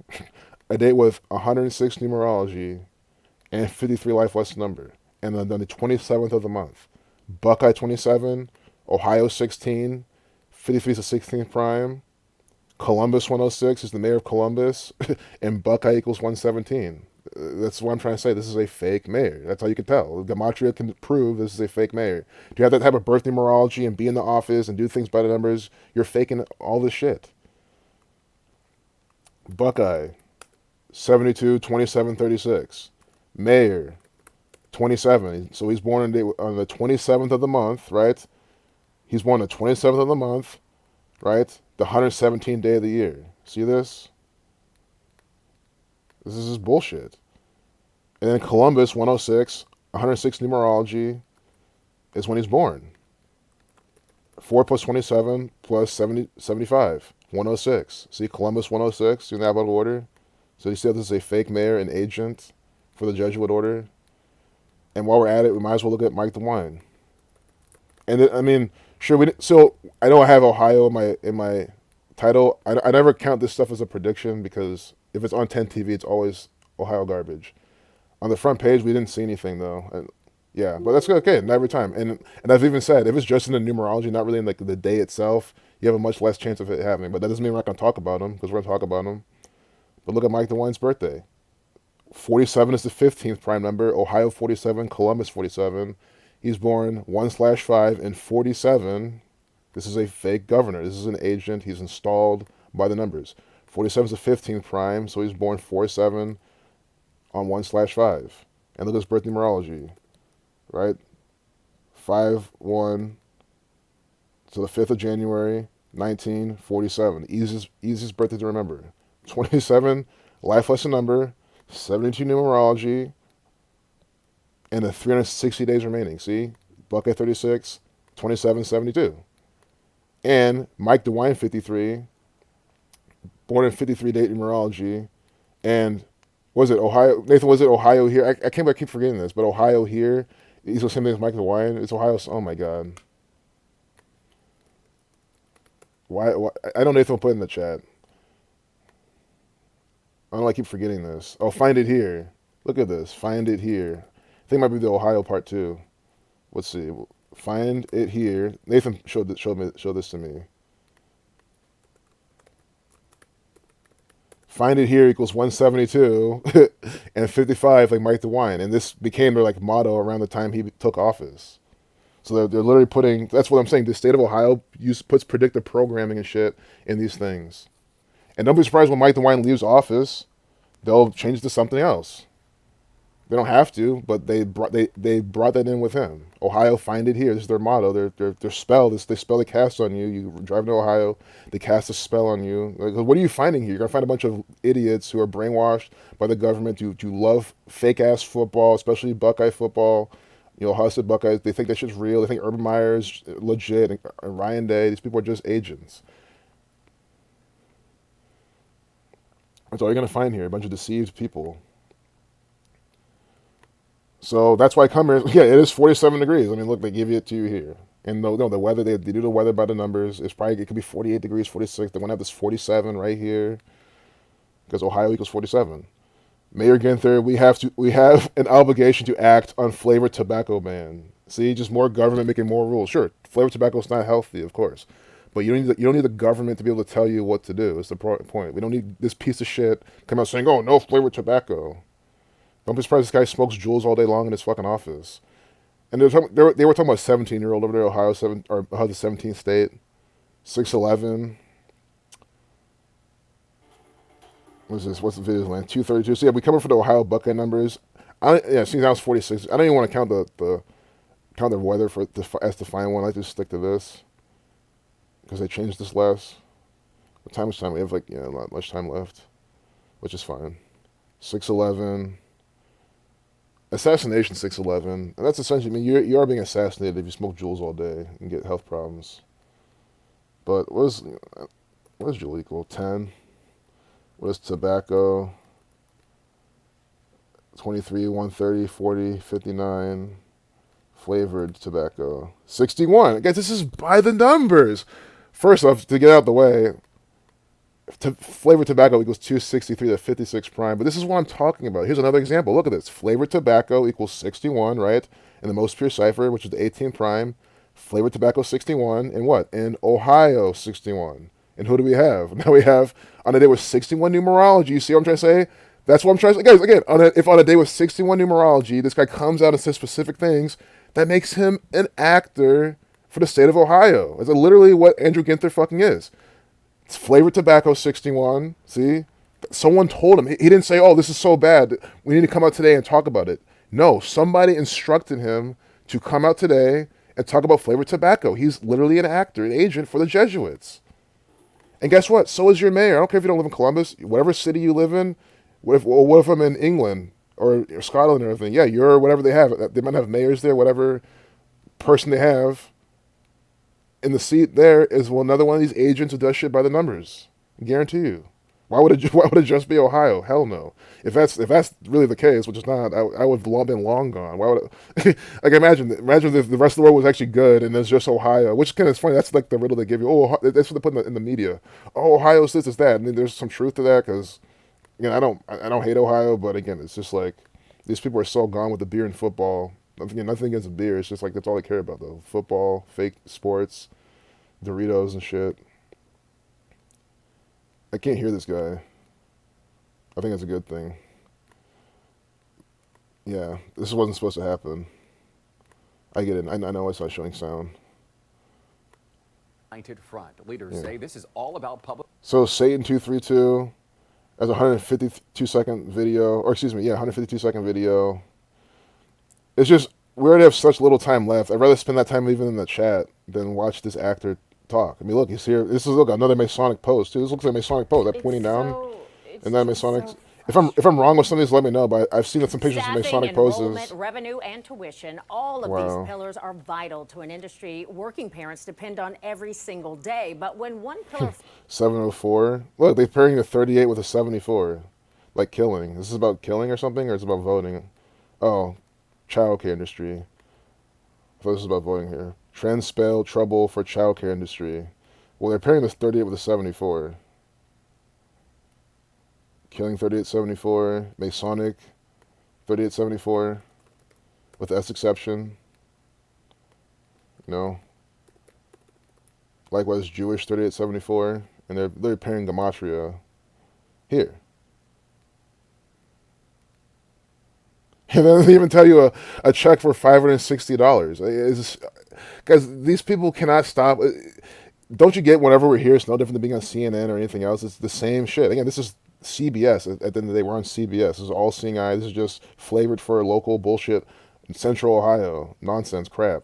A: a date with 106 numerology and 53 life lesson number. And then the 27th of the month. Buckeye 27, Ohio 16, 53 is the 16th prime. Columbus 106 is the mayor of Columbus, and Buckeye equals 117. That's what I'm trying to say. This is a fake mayor. That's how you can tell. Gematria can prove this is a fake mayor. Do you have that type of birth numerology and be in the office and do things by the numbers? You're faking all this shit. Buckeye, 72, 27, 36. Mayor, 27. So he's born on the 27th of the month, right? He's born on the 27th of the month, right? The 117th day of the year. See this? This is just bullshit. And then Columbus, 106, 106 numerology is when he's born. 4 plus 27 plus 75, 106. See, Columbus, 106, in that order. So you see how this is a fake mayor and agent for the Jesuit order? And while we're at it, we might as well look at Mike DeWine. And I mean, sure, so I know I have Ohio in my title. I never count this stuff as a prediction because if it's on 10 TV, it's always Ohio garbage. On the front page, we didn't see anything though. And yeah, but that's okay. Not every time. And I've even said if it's just in the numerology, not really in like the day itself, you have a much less chance of it happening. But that doesn't mean we're not gonna talk about them because we're gonna talk about them. But look at Mike DeWine's birthday. 47 is the 15th prime number. Ohio 47, Columbus 47. He's born 1/5 and 47. This is a fake governor. This is an agent. He's installed by the numbers. 47 is the 15th prime, so he's born 4/7 on 1/5. And look at his birth numerology, right? 5/1 to the 5th of January, 1947. Easiest birthday to remember. 27, life lesson number, 72 numerology, and the 360 days remaining. See? Buckeye 36, 27, 72. And Mike DeWine 53, born in 53 date numerology, and was it Ohio? Nathan, was it Ohio here? I keep forgetting this, but Ohio here He's the same thing as Mike the Wine. It's Ohio. Oh my god. Why? I know Nathan will put it in the chat. I don't know. I keep forgetting this. Oh, find it here. Look at this. Find it here. I think it might be the Ohio part too. Let's see. Find it here. Nathan showed this to me. Find it here equals 172 and 55 like Mike the Wine. And this became their like motto around the time he took office. So they're literally putting, that's what I'm saying, the state of Ohio puts predictive programming and shit in these things. And don't be surprised when Mike the Wine leaves office, they'll change to something else. They don't have to, but they brought that in with him. Ohio, find it here. This is their motto. Their spell. They spell the cast on you. You drive to Ohio, they cast a spell on you. Like, what are you finding here? You're gonna find a bunch of idiots who are brainwashed by the government to love fake ass football, especially Buckeye football. You know, Hussett Buckeyes. They think that shit's real. They think Urban Meyer's legit, and Ryan Day. These people are just agents. That's all you're gonna find here. A bunch of deceived people. So that's why I come here. Yeah, it is 47 degrees. I mean, look, they give it to you here. And no, the weather, they do the weather by the numbers. It could be 48 degrees, 46. They're going to have this 47 right here because Ohio equals 47. Mayor Ginther, we have an obligation to act on flavored tobacco ban. See, just more government making more rules. Sure, flavored tobacco is not healthy, of course. But you don't need the government to be able to tell you what to do. It's the point. We don't need this piece of shit come out saying, oh, no flavored tobacco. Don't be surprised this guy smokes jewels all day long in his fucking office. And they were talking about a 17-year-old over there, Ohio, the 17th state, 6'11". What's this? What's the video's length? 232. So yeah, we cover for the Ohio Buckeye numbers. Since now it's 46. I don't even want to count the weather as to find one. I just stick to this because they changed this less. What time is time? We have not much time left, which is fine. 6'11". Assassination 6'11", and that's essentially, I mean, you are being assassinated if you smoke jewels all day and get health problems. But what is jewel equal? 10. What is tobacco? 23, 130, 40, 59. Flavored tobacco 61. Guys, this is by the numbers. First off, to get out of the way, flavored tobacco equals 263 to 56 prime. But this is what I'm talking about. Here's another example. Look at this. Flavored tobacco equals 61, right? In the most pure cipher, which is the 18 prime. Flavored tobacco 61. In what? In Ohio 61. And who do we have? Now we have, on a day with 61 numerology, you see what I'm trying to say? That's what I'm trying to say. Guys, again, if on a day with 61 numerology, this guy comes out and says specific things, that makes him an actor for the state of Ohio. It's literally what Andrew Ginther fucking is. It's flavored tobacco 61. See? Someone told him. He didn't say, oh, this is so bad. We need to come out today and talk about it. No, somebody instructed him to come out today and talk about flavored tobacco. He's literally an actor, an agent for the Jesuits. And guess what? So is your mayor. I don't care if you don't live in Columbus. Whatever city you live in, what if I'm in England or Scotland or anything? Yeah, you're whatever they have. They might have mayors there, whatever person they have. In the seat there is another one of these agents who does shit by the numbers. I guarantee you. Why would it just be Ohio? Hell no. If that's really the case, which is not, I would have been long gone. Why would it, like imagine if the rest of the world was actually good and there's just Ohio, which kind of is funny. That's like the riddle they give you. Oh, that's what they put in the media. Oh, Ohio's this is that, and then there's some truth to that because again, I don't hate Ohio, but again, it's just like these people are so gone with the beer and football. Nothing against the beer. It's just like that's all they care about though. Football, fake sports, Doritos and shit. I can't hear this guy. I think that's a good thing. Yeah, this wasn't supposed to happen. I get it. I know it's not showing sound.
B: United Front leaders say this is all about public.
A: So Satan 232 as a 152-second video, or excuse me, 152-second video. It's just we already have such little time left. I'd rather spend that time even in the chat than watch this actor talk. I mean, look, he's here. This is another Masonic pose too. This looks like a Masonic pose. That pointing down, and that Masonic.
C: So
A: if I'm wrong with some of these, let me know. But I've seen some pictures of Masonic
C: enrollment,
A: poses.
C: revenue, and tuition. All of these pillars are vital to an industry working parents depend on every single day. But when one pillar
A: 704. Look, they're pairing a 38 with a 74. Like killing. This is about killing or something, or it's about voting. Oh, childcare industry. I thought this was about voting here. Trend spell trouble for childcare industry. Well, they're pairing this 38 with a 74. Killing 3874. Masonic 3874. With the S exception. You know. Likewise, Jewish 3874. And they're pairing gematria here. And then they even tell you a check for $560. Guys, these people cannot stop. Don't you get whenever we're here, it's no different than being on CNN or anything else. It's the same shit. Again, this is CBS. At the end of the day, we're on CBS. This is all seeing eye. This is just flavored for local bullshit in Central Ohio. Nonsense crap.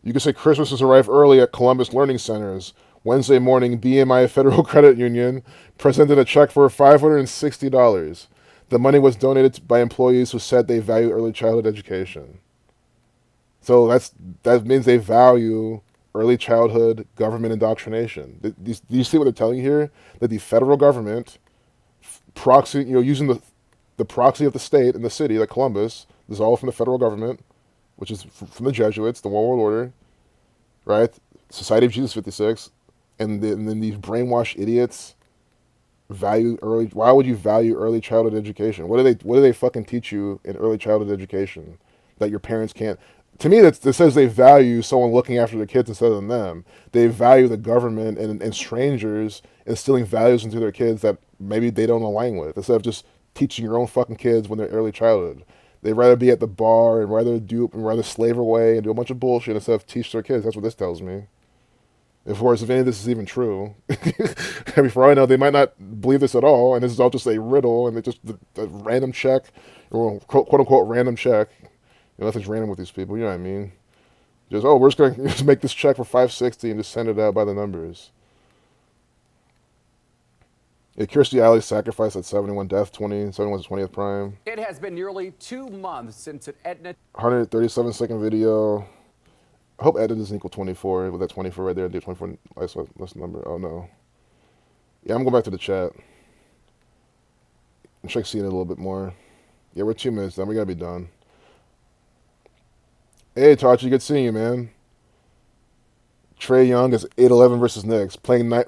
A: You can say Christmas has arrived early at Columbus Learning Centers. Wednesday morning, BMI Federal Credit Union presented a check for $560. The money was donated by employees who said they value early childhood education. So that means they value early childhood government indoctrination. Do you see what they're telling you here? That the federal government, proxy, using the proxy of the state and the city, like Columbus, this is all from the federal government, which is from the Jesuits, the One World Order, right? Society of Jesus 56, and then these brainwashed idiots value early. Why would you value early childhood education? What do they fucking teach you in early childhood education that your parents can't? To me, that says they value someone looking after their kids instead of them. They value the government and strangers instilling values into their kids that maybe they don't align with, instead of just teaching your own fucking kids when they're early childhood. They'd rather be at the bar and rather slave away and do a bunch of bullshit instead of teach their kids. That's what this tells me. Of course, if any of this is even true, before I know, they might not believe this at all, and this is all just a riddle, and it's just a random check, or quote unquote random check. Nothing's random with these people. You know what I mean? Just we're just gonna just make this check for $560 and just send it out by the numbers. Yeah, Kirstie Alley's sacrifice at 71 death, 71's 20th prime.
B: It has been nearly 2 months since an Etna
A: 137-second video. I hope Edna doesn't equal 24 with that 24 right there. Do 24 less number. Oh no. Yeah, I'm going back to the chat. I'm check seeing it a little bit more. Yeah, we're 2 minutes done. We gotta be done. Hey, Tachi, good seeing you, man. Trae Young is 8-11 versus Knicks. Playing night.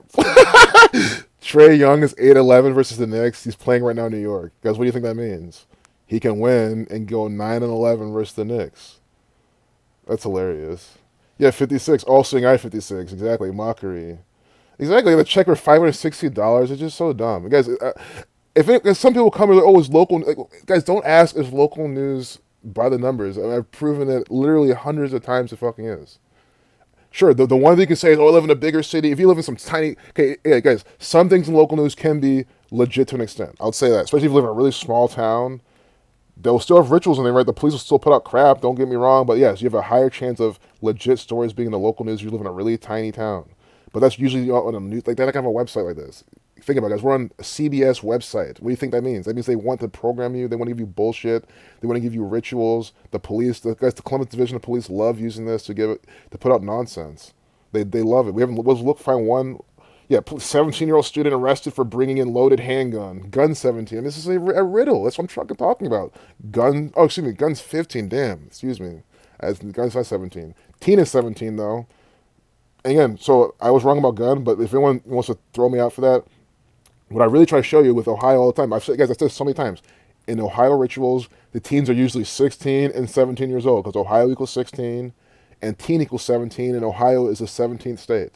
A: Trae Young is 8-11 versus the Knicks. He's playing right now in New York. Guys, what do you think that means? He can win and go 9-11 versus the Knicks. That's hilarious. Yeah, 56. All seeing eye 56. Exactly. Mockery. Exactly. The check for $560 is just so dumb. Guys, if some people come here, it's local. Guys, don't ask if local news by the numbers. I've proven it literally hundreds of times it fucking is. Sure, the one thing you can say is, I live in a bigger city. If you live in some tiny... Okay, yeah, guys, some things in local news can be legit to an extent. I would say that. Especially if you live in a really small town. They'll still have rituals in there, right? The police will still put out crap, don't get me wrong. But yes, you have a higher chance of legit stories being in the local news. You live in a really tiny town. But that's usually on a news... Like, they don't have a website like this. Think about it, guys. We're on a CBS website. What do you think that means? That means they want to program you. They want to give you bullshit. They want to give you rituals. The police, the Columbus Division of Police love using this to put out nonsense. They love it. Let's find one. Yeah, 17-year-old student arrested for bringing in loaded handgun. Gun 17. This is a riddle. That's what I'm talking about. Gun's 15. Damn. Excuse me. Gun's not 17. Teen is 17 though. And again, so I was wrong about gun, but if anyone wants to throw me out for that. What I really try to show you with Ohio all the time, I've said this so many times, in Ohio rituals, the teens are usually 16 and 17 years old, because Ohio equals 16 and teen equals 17, and Ohio is the 17th state.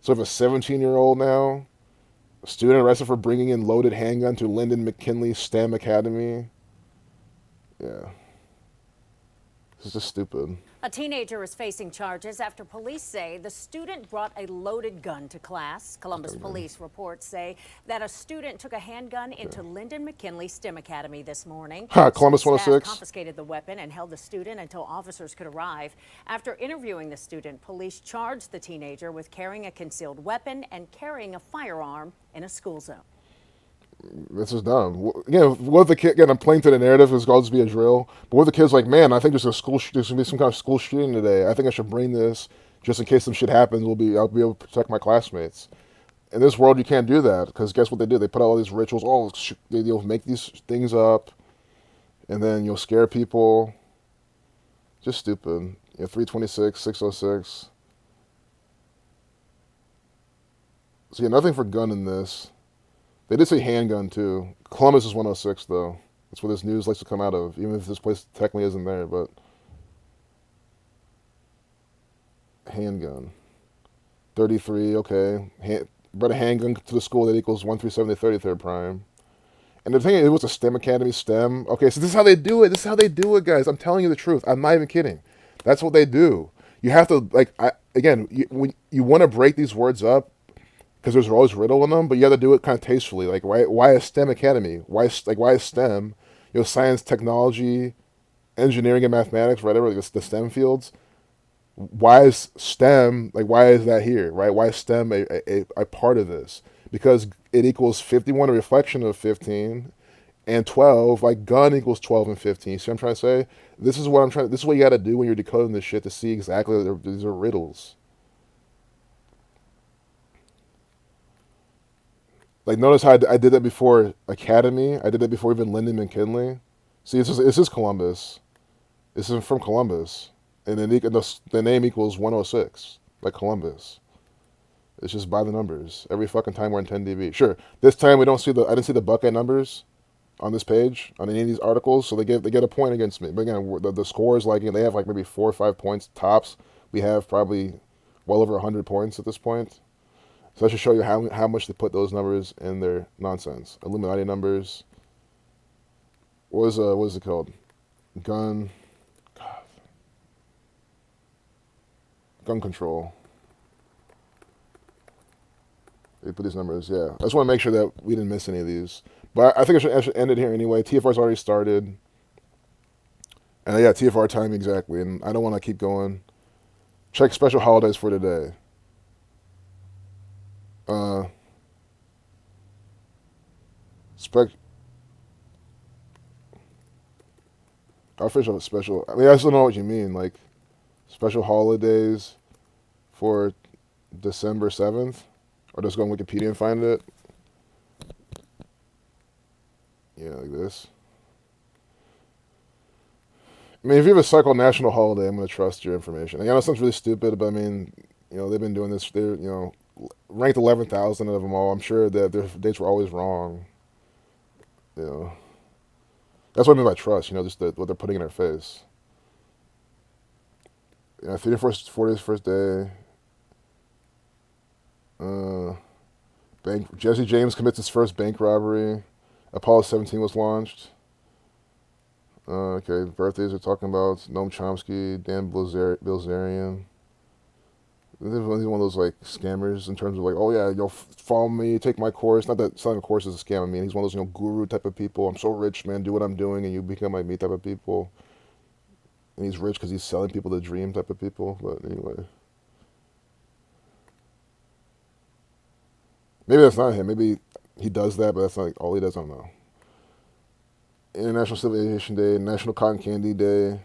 A: So if a 17-year-old now, a student arrested for bringing in loaded handgun to Lyndon McKinley STEM Academy, yeah, this is just stupid.
C: A teenager is facing charges after police say the student brought a loaded gun to class. Columbus police reports say that a student took a handgun into Lyndon McKinley STEM Academy this morning.
A: Columbus
C: Staff
A: 106.
C: confiscated the weapon and held the student until officers could arrive. After interviewing the student, police charged the teenager with carrying a concealed weapon and carrying a firearm in a school zone.
A: This is dumb. Again, what if the kid, again, I'm playing to the narrative, it's going to be a drill, but what if the kid's like, man, I think there's going to be some kind of school shooting today. I think I should bring this just in case some shit happens. I'll be able to protect my classmates. In this world, you can't do that, because guess what they do? They put out all these rituals. They'll make these things up, and then you'll scare people. Just stupid. Yeah, 326, 606. So yeah, nothing for gun in this. They did say handgun too. Columbus is 106 though. That's where this news likes to come out of, even if this place technically isn't there. But handgun, 33. Okay, brought a handgun to the school that equals 137 to 33rd prime. And the thing is, it was a STEM academy. STEM. Okay, so this is how they do it. This is how they do it, guys. I'm telling you the truth. I'm not even kidding. That's what they do. You have to like. Again, when you want to break these words up, because there's always riddle in them, but you have to do it kind of tastefully. Like, why a STEM academy? Why is STEM? Science, technology, engineering, and mathematics, whatever, like the STEM fields. Why is STEM, like, why is that here, right? Why is STEM a part of this? Because it equals 51, a reflection of 15, and 12, like gun equals 12 and 15. See what I'm trying to say? This is what you got to do when you're decoding this shit to see exactly that these are riddles. Like, notice how I did that before Academy. I did that before even Lyndon McKinley. See, this is Columbus. This is from Columbus. And then the name equals 106, like Columbus. It's just by the numbers. Every fucking time we're in 10 dB. Sure, this time I didn't see the bucket numbers on this page, on any of these articles, so they get a point against me. But again, the score is like, they have like maybe 4 or 5 points tops. We have probably well over 100 points at this point. So that should show you how much they put those numbers in their nonsense. Illuminati numbers. What is it called? Gun control. They put these numbers, yeah. I just want to make sure that we didn't miss any of these. But I think I should end it here anyway. TFR's already started. And yeah, TFR time exactly. And I don't want to keep going. Check special holidays for today. Official special. I mean, I still know what you mean. Like, special holidays for December 7th? Or just go on Wikipedia and find it? Yeah, like this. I mean, if you have a cycle national holiday, I'm going to trust your information. I know it sounds really stupid, but I mean, they've been doing this. They're, ranked 11,000 of them all. I'm sure that their dates were always wrong. That's what I mean by trust, just what they're putting in our face. 31st, 40th, first day. Jesse James commits his first bank robbery. Apollo 17 was launched. Okay, birthdays we're talking about. Noam Chomsky, Dan Bilzerian. He's one of those like scammers in terms of like, oh yeah, you'll follow me, take my course. Not that selling a course is a scam. I mean, he's one of those guru type of people. I'm so rich, man. Do what I'm doing, and you become like me type of people. And he's rich because he's selling people the dream type of people. But anyway, maybe that's not him. Maybe he does that, but that's not all he does. I don't know. International Civil Aviation Day, National Cotton Candy Day,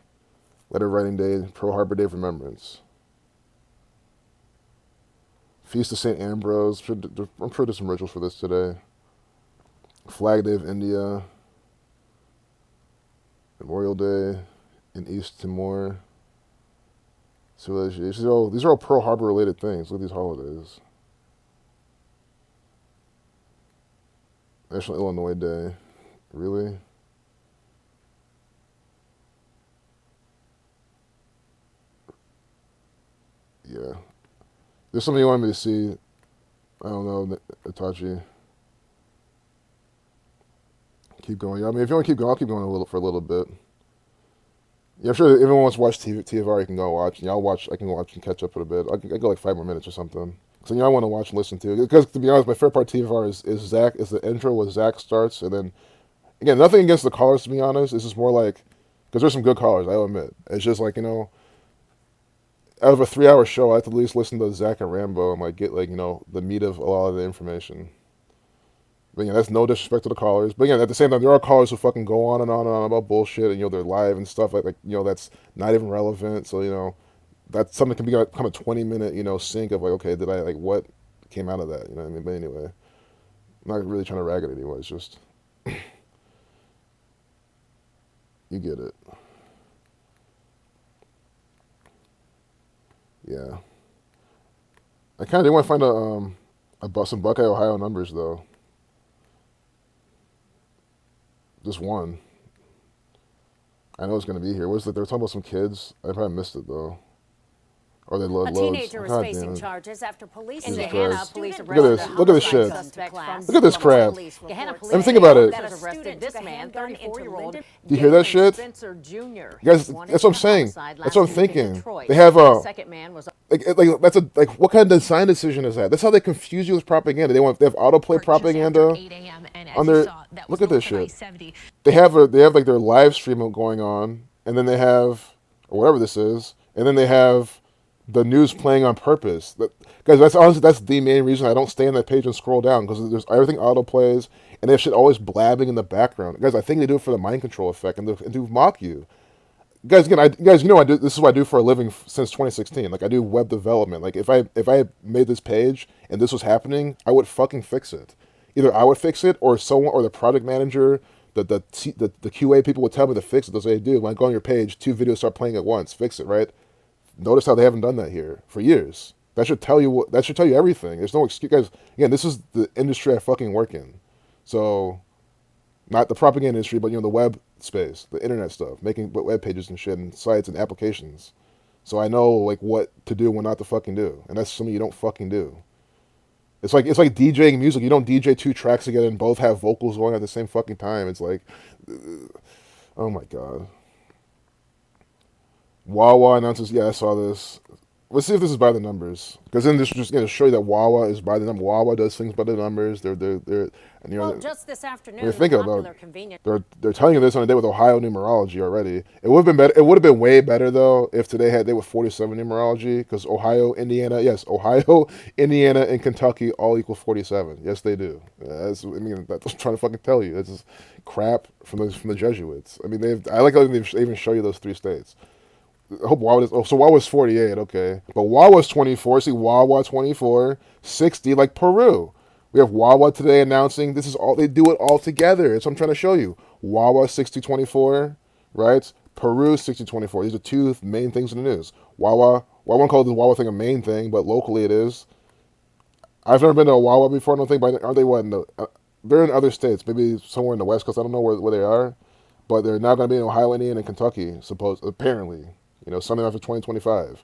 A: Letter Writing Day, Pearl Harbor Day of Remembrance. Feast of St. Ambrose. I'm sure there's some rituals for this today. Flag Day of India. Memorial Day in East Timor. So these are all Pearl Harbor related things. Look at these holidays. National Illinois Day. Really? Yeah. There's something you want me to see. I don't know, Itachi. Keep going. I mean, if you want to keep going, I'll keep going for a little bit. Yeah, I'm sure if anyone wants to watch TFR, you can go watch. Yeah, I can go watch and catch up for a bit. I go like 5 more minutes or something. So I want to watch and listen to. Because to be honest, my favorite part of TFR is Zach. Is the intro where Zach starts, and then again, nothing against the callers. To be honest, it's just more like because there's some good callers. I'll admit. It's just like out of a 3-hour show, I have to at least listen to Zach and Rambo and like get the meat of a lot of the information. But that's no disrespect to the callers. But at the same time, there are callers who fucking go on and on and on about bullshit, and they're live and stuff like that's not even relevant. So that's something that can become a 20-minute sync of like, okay, did I like what came out of that? You know what I mean? But anyway, I'm not really trying to rag it anyway. It's just you get it. Yeah. I kind of did want to find some Buckeye, Ohio numbers though. Just one. I know it's gonna be here. What is it? They were talking about some kids. I probably missed it though. Or they load
C: A
A: loads.
C: teenager is
A: God
C: facing
A: damn it.
C: charges after police
A: Jesus
C: say
A: Christ.
C: police
A: Look at this. Look at this shit. Look at this crap. I mean, think about it.
C: Arrested this man, 34-year-old.
A: Do you hear that shit?
C: Spencer Jr.
A: Guys, that's what I'm saying. That's what I'm thinking. They have
C: Second man was
A: like what kind of design decision is that? That's how they confuse you with propaganda. They have autoplay propaganda on their. Look at this shit. They have like their live stream going on, and then they have or whatever this is, and then they have the news playing on purpose. Guys, that's honestly that's the main reason I don't stay on that page and scroll down because there's everything autoplays and they have shit always blabbing in the background. Guys, I think they do it for the mind control effect and to mock you. Guys, again, you know, this is what I do for a living since 2016. Like I do web development. Like if I made this page and this was happening, I would fucking fix it. Either I would fix it or someone or the project manager. The QA people would tell me to fix it. They'll say, dude, when I go on your page, 2 videos start playing at once. Fix it, right? Notice how they haven't done that here for years. That should tell you everything. There's no excuse, guys. Again, this is the industry I fucking work in, so not the propaganda industry, but the web space, the internet stuff, making web pages and shit and sites and applications. So I know like what to do and what not to fucking do, and that's something you don't fucking do. It's like DJing music. You don't DJ 2 tracks together and both have vocals going at the same fucking time. It's like, oh my god. Wawa announces, yeah, I saw this. Let's see if this is by the numbers, because then this is just going to show you that Wawa is by the number. Wawa does things by the numbers. They're and
C: well, just this afternoon,
A: when you think about
C: popular convenience.
A: they're telling you this on a day with Ohio numerology already. It would have been better. It would have been way better though if today had day with 47 numerology, because Ohio, Indiana, and Kentucky all equal 47. Yes, they do. That's what I'm trying to fucking tell you. It's just crap from the Jesuits. I mean, I like how they even show you those 3 states. I hope Wawa is. Oh, so Wawa's 48, okay. But Wawa's 24. See, Wawa 24, 60, like Peru. We have Wawa today announcing this is all. They do it all together. That's what I'm trying to show you. Wawa 6024, right? Peru 6024. These are 2 main things in the news. Wawa. Well, I won't call the Wawa thing a main thing, but locally it is. I've never been to a Wawa before. I don't think. But aren't they what? They're in other states. Maybe somewhere in the West Coast. I don't know where they are. But they're now going to be in Ohio, Indiana, and Kentucky. Apparently. Something after 2025.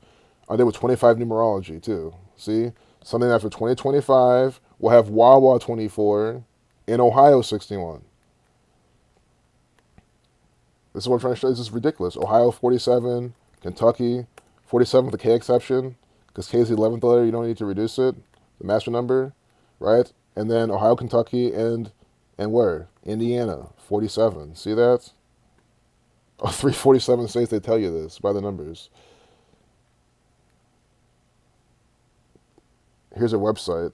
A: I did with 25 numerology, too. See? Something after 2025, we'll have Wawa 24 and Ohio 61. This is what I'm trying to show you. This is ridiculous. Ohio 47, Kentucky 47 with the K exception, because K is the 11th letter. You don't need to reduce it, the master number, right? And then Ohio, Kentucky, and where? Indiana 47. See that? 347 states, they tell you this by the numbers. Here's a website.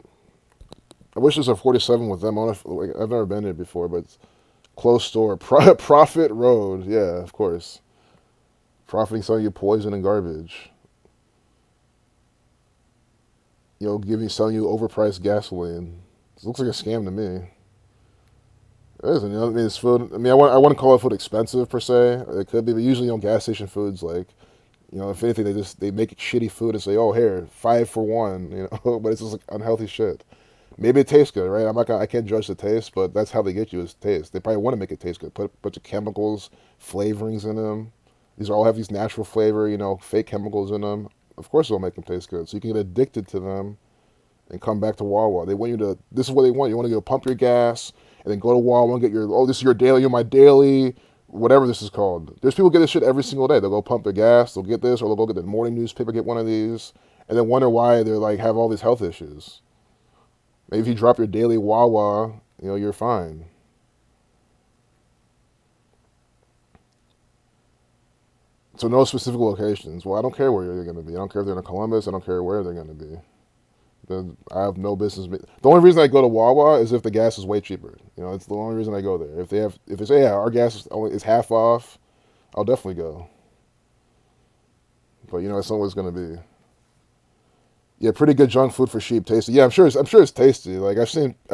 A: I wish there's a 47 with them on it. I've never been there before, but it's close store. Profit Road. Yeah, of course. Profiting selling you poison and garbage. Selling you overpriced gasoline. It looks like a scam to me. It isn't, I mean, it's food. I mean, I wouldn't call it food expensive per se. It could be, but usually, gas station foods, like, if anything, they make shitty food and say, oh, here, 5 for 1, but it's just like unhealthy shit. Maybe it tastes good, right? I can't judge the taste, but that's how they get you is taste. They probably want to make it taste good. Put a bunch of chemicals, flavorings in them. These all have these natural flavor, fake chemicals in them. Of course, it'll make them taste good. So you can get addicted to them and come back to Wawa. They want you to. This is what they want. You want to go pump your gas. And then go to Wawa and get this is your daily, my daily, whatever this is called. There's people who get this shit every single day. They'll go pump their gas, they'll get this, or they'll go get the morning newspaper, get one of these, and then wonder why they're like, have all these health issues. Maybe if you drop your daily Wawa, you're fine. So no specific locations. Well, I don't care where you're going to be. I don't care if they're in Columbus. I don't care where they're going to be. I have no business. The only reason I go to Wawa is if the gas is way cheaper. It's the only reason I go there. If they say, yeah, our gas is half off, I'll definitely go. But it's always going to be. Yeah, pretty good junk food for sheep, tasty. Yeah, I'm sure it's tasty. Like I've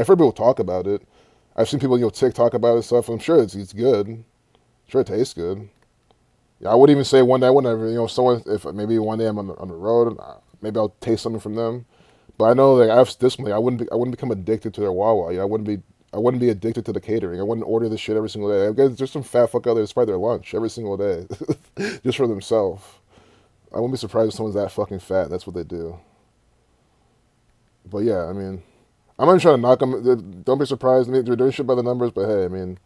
A: heard people talk about it. I've seen people TikTok about it and stuff. I'm sure it's good. I'm sure it tastes good. Yeah, I wouldn't even say one day. I wouldn't ever, someone if maybe one day I'm on the road. maybe I'll taste something from them. But I know like I have this like I wouldn't become addicted to their Wawa. You know, I wouldn't be addicted to the catering. I wouldn't order this shit every single day. I guess there's some fat fuck out there that's probably their lunch every single day, just for themselves. I wouldn't be surprised if someone's that fucking fat. That's what they do. But yeah, I mean, I'm not even trying to knock them. Don't be surprised. I mean, they're doing shit by the numbers. But hey, I mean,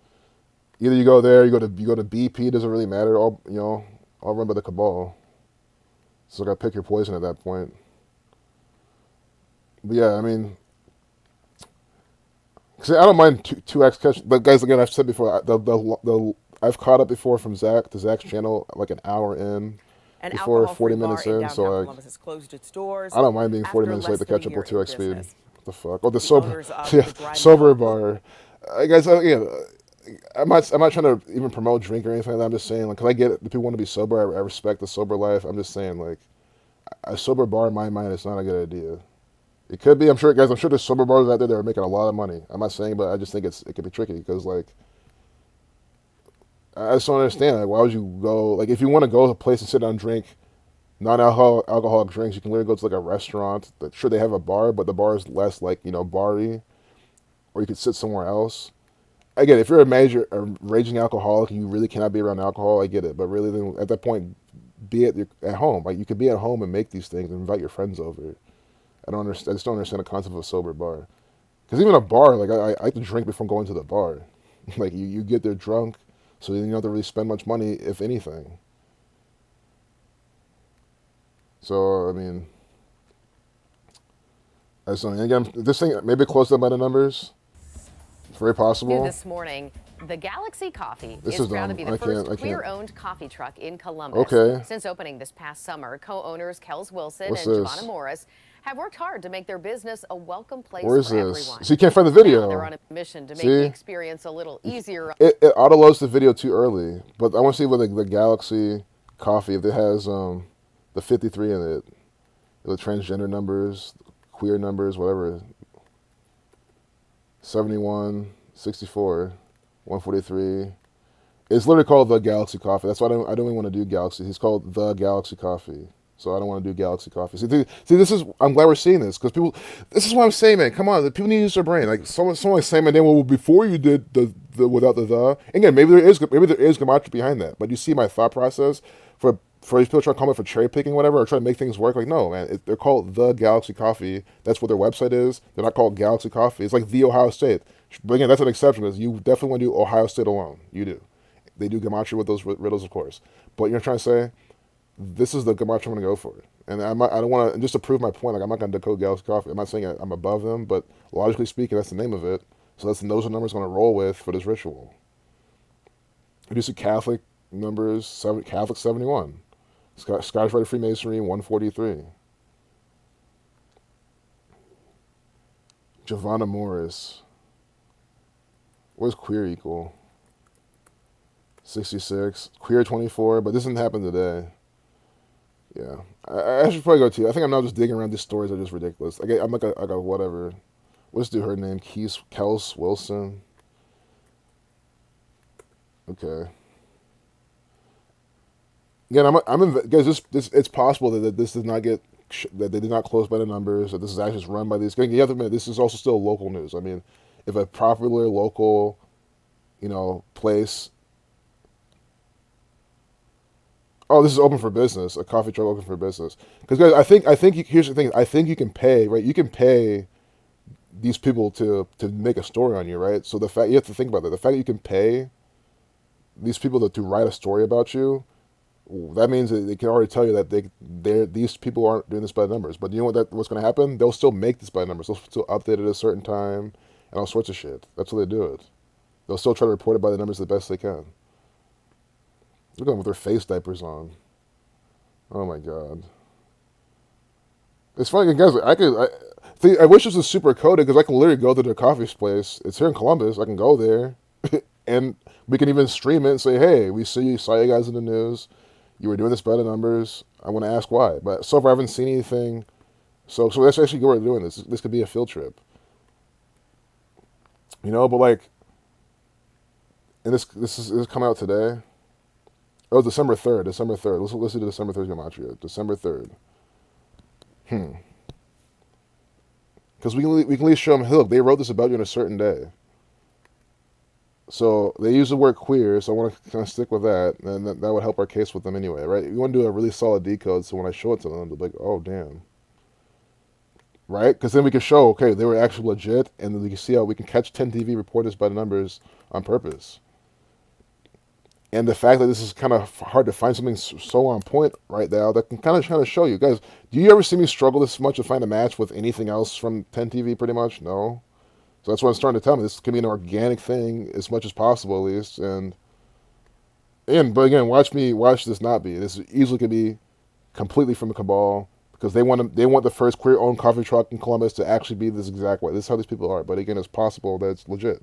A: either you go there, you go to BP. Doesn't really matter. All you know, all run by the cabal. So I got to pick your poison at that point. But yeah, I mean, see, I don't mind two X catch. But guys, again, I've said before, I've caught up before from Zach to Zach's channel like an hour in,
D: An
A: before 40
D: alcohol-free bar
A: minutes
D: in
A: in.
D: downtown
A: So like,
D: Columbus has closed its doors
A: I don't mind being 40
D: after
A: minutes
D: less
A: late to
D: than a
A: catch up
D: year
A: with 2X
D: in
A: speed.
D: business.
A: What the fuck? Oh, the
D: The
A: sober,
D: owners of
A: yeah,
D: the Dry
A: sober
D: Mill-
A: bar. Guys, again, I'm not trying to even promote drink or anything like that. I'm just saying, like, 'cause I get it. The people want to be sober. I respect the sober life. I'm just saying, like, a sober bar in my mind is not a good idea. It could be. I'm sure, guys. I'm sure there's sober bars out there that are making a lot of money. I'm not saying, but I just think it could be tricky because, like, I just don't understand. Like, why would you go? Like, if you want to go to a place and sit down and drink non-alcoholic drinks, you can literally go to like a restaurant. Sure, they have a bar, but the bar is less like bar-y, or you could sit somewhere else. I get it. If you're a raging alcoholic, you really cannot be around alcohol. I get it, but really, then at that point, be at home. Like you could be at home and make these things and invite your friends over. I don't understand. I just don't understand the concept of a sober bar. Because even a bar, like I like to drink before going to the bar. Like you get there drunk, so you don't have to really spend much money, if anything. So I mean, I just don't. Again, this thing maybe close up by the numbers. It's very
E: New
A: possible.
E: this morning, the Galaxy Coffee
A: This
E: is
A: is
E: proud to
A: dumb.
E: be
A: I
E: the
A: can't-
E: first
A: I can't.
E: queer-owned coffee truck in Columbus.
A: Okay.
E: Since opening this past summer, co-owners Kels Wilson
A: What's
E: and
A: this?
E: Giovanna Morris have worked hard to make their business a welcome place
A: Where is
E: for
A: this?
E: everyone.
A: So you can't find the
E: Now
A: video.
E: they're on a mission to make
A: See?
E: the experience a little easier.
A: It auto loads the video too early, but I want to see what the Galaxy Coffee, if it has the 53 in it, the transgender numbers, queer numbers, whatever. 71, 64, 143. It's literally called the Galaxy Coffee. That's why I don't even want to do Galaxy. It's called the Galaxy Coffee. So I don't want to do Galaxy Coffee. See, this is, I'm glad we're seeing this because people, this is what I'm saying, man. Come on, the people need to use their brain. Like someone saying, man, well, before you did the without the. Again, maybe there is gematria behind that. But you see my thought process for these people trying to come up for cherry picking, whatever, or trying to make things work. Like, no, man, they're called the Galaxy Coffee. That's what their website is. They're not called Galaxy Coffee. It's like the Ohio State. But again, that's an exception. Is you definitely want to do Ohio State alone. You do. They do gematria with those riddles, of course. But you're trying to say, this is the gematria I'm going to go for. And I don't want to, just to prove my point, like I'm not going to decode Galaxy Coffee. I'm not saying I'm above them, but logically speaking, that's the name of it. So those are numbers I'm going to roll with for this ritual. We do see Catholic numbers, Catholic 71. Scottish Rite of Freemasonry, 143. Giovanna Morris. What does queer equal? 66. Queer 24, but this didn't happen today. Yeah. I should probably go too. I think I'm now just digging around. These stories are just ridiculous. I'm like a whatever. Let's do her name. Kels Wilson. Okay. Again, guys. It's possible that this did not get that they did not close by the numbers. That this is actually just run by these. You have to admit, this is also still local news. I mean, if a popular local, place. Oh, this is open for business. A coffee truck open for business. Because guys, here's the thing. I think you can pay, right? You can pay these people to make a story on you, right? So you have to think about that. The fact that you can pay these people to write a story about you, that means that they can already tell you that these people aren't doing this by numbers. But you know what's going to happen? They'll still make this by numbers. They'll still update it at a certain time and all sorts of shit. That's how they do it. They'll still try to report it by the numbers the best they can. Look at them with their face diapers on. Oh my god. It's funny, guys. I wish this was super coded because I can literally go to their coffee place. It's here in Columbus. I can go there, and we can even stream it and say, "Hey, we saw you guys in the news. You were doing this by the numbers. I want to ask why." But so far, I haven't seen anything. So that's actually good. We're doing this. This could be a field trip. But like, and this is coming out today. Oh, December 3rd. December 3rd. Let's do December 3rd gematria. December 3rd. Because we can at least show them, hey, look, they wrote this about you on a certain day. So they use the word queer, so I want to kind of stick with that, and that would help our case with them anyway, right? We want to do a really solid decode, so when I show it to them, they'll be like, oh, damn. Right? Because then we can show, okay, they were actually legit, and then we can see how we can catch 10 TV reporters by the numbers on purpose. And the fact that this is kind of hard to find something so on point right now, that can kind of show you. Guys, do you ever see me struggle this much to find a match with anything else from 10 TV pretty much? No. So that's what I'm starting to tell me. This can be an organic thing as much as possible, at least. But again, watch this not be. This easily could be completely from the cabal, because they want the first queer-owned coffee truck in Columbus to actually be this exact way. This is how these people are. But again, it's possible that it's legit,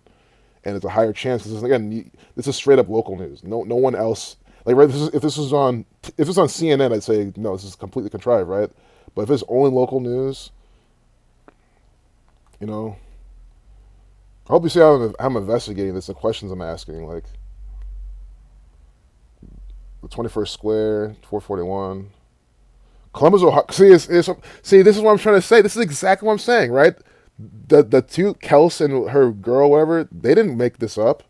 A: and it's a higher chance. Because again, this is straight up local news. No one else. Like, right, if this was on CNN, I'd say no, this is completely contrived, right? But if it's only local news, you know, I hope you see how I'm investigating this. The questions I'm asking, like the 21st Square, 441. Columbus, Ohio. See, this is what I'm trying to say. This is exactly what I'm saying, right? The two, Kels and her girl, whatever, they didn't make this up.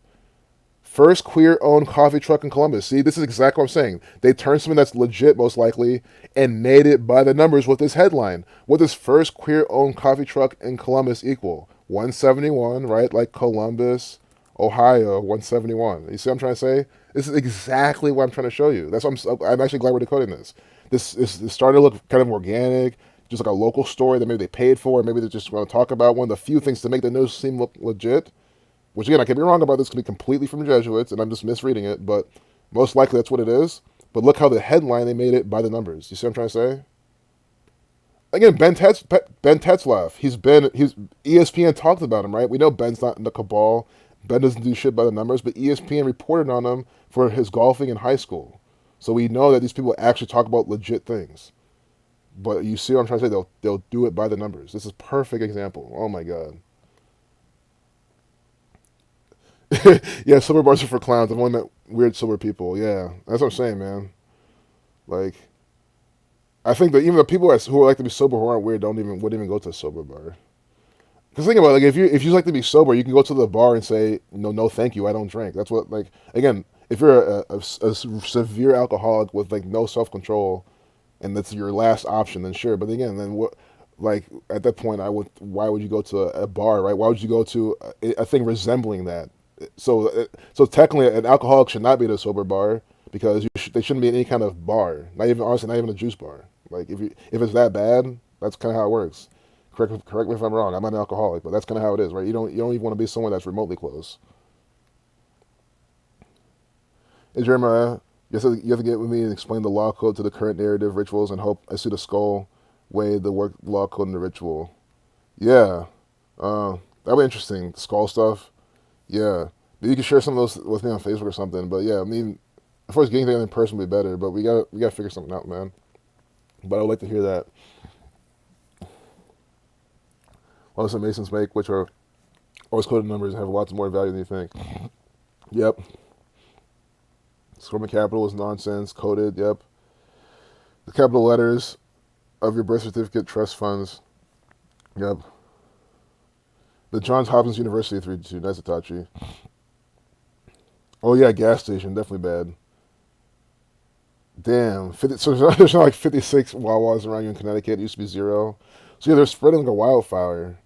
A: First queer-owned coffee truck in Columbus. See, this is exactly what I'm saying. They turned something that's legit, most likely, and made it by the numbers with this headline. What does first queer-owned coffee truck in Columbus equal? 171, right? Like Columbus, Ohio, 171. You see what I'm trying to say? This is exactly what I'm trying to show you. That's why I'm actually glad we're decoding this. This started to look kind of organic, just like a local story that maybe they paid for, or maybe they're just going to talk about. One of the few things to make the news seem look legit. Which, again, I could be wrong about this. Could be completely from the Jesuits, and I'm just misreading it. But most likely that's what it is. But look how the headline, they made it by the numbers. You see what I'm trying to say? Again, Ben Tetzlaff. He's ESPN talked about him, right? We know Ben's not in the cabal. Ben doesn't do shit by the numbers. But ESPN reported on him for his golfing in high school. So we know that these people actually talk about legit things. But you see what I'm trying to say? They'll do it by the numbers. This is a perfect example. Oh, my God. Yeah, silver bars are for clowns. I've only met weird silver people. Yeah, that's what I'm saying, man. Like, I think that even the people who like to be sober who aren't weird wouldn't even go to a sober bar. Because think about it, like if you like to be sober, you can go to the bar and say no, thank you, I don't drink. That's what, like, again, if you're a severe alcoholic with like no self control, and that's your last option, then sure. But again, then what? Like at that point, why would you go to a bar, right? Why would you go to a thing resembling that? So technically, an alcoholic should not be at a sober bar, because they shouldn't be in any kind of bar. Not even a juice bar. Like if it's that bad, that's kind of how it works. Correct me if I'm wrong. I'm not an alcoholic, but that's kind of how it is, right? You don't even want to be somewhere that's remotely close. Hey Jeremiah, you have to get with me and explain the law code to the current narrative rituals, and hope I see the skull way the work law code in the ritual. Yeah, that'd be interesting. Skull stuff. Yeah, maybe you can share some of those with me on Facebook or something. But yeah, I mean, of course, getting together in person would be better. But we gotta figure something out, man. But I would like to hear that. Lots of Masons make, which are always coded numbers, have lots more value than you think. Yep. Roman capital is nonsense. Coded. Yep. The capital letters of your birth certificate, trust funds. Yep. The Johns Hopkins University 322. That's Itachi. Oh yeah, gas station. Definitely bad. Damn. So there's not like 56 Wawas around you in Connecticut. It used to be 0. So yeah, they're spreading like a wildfire.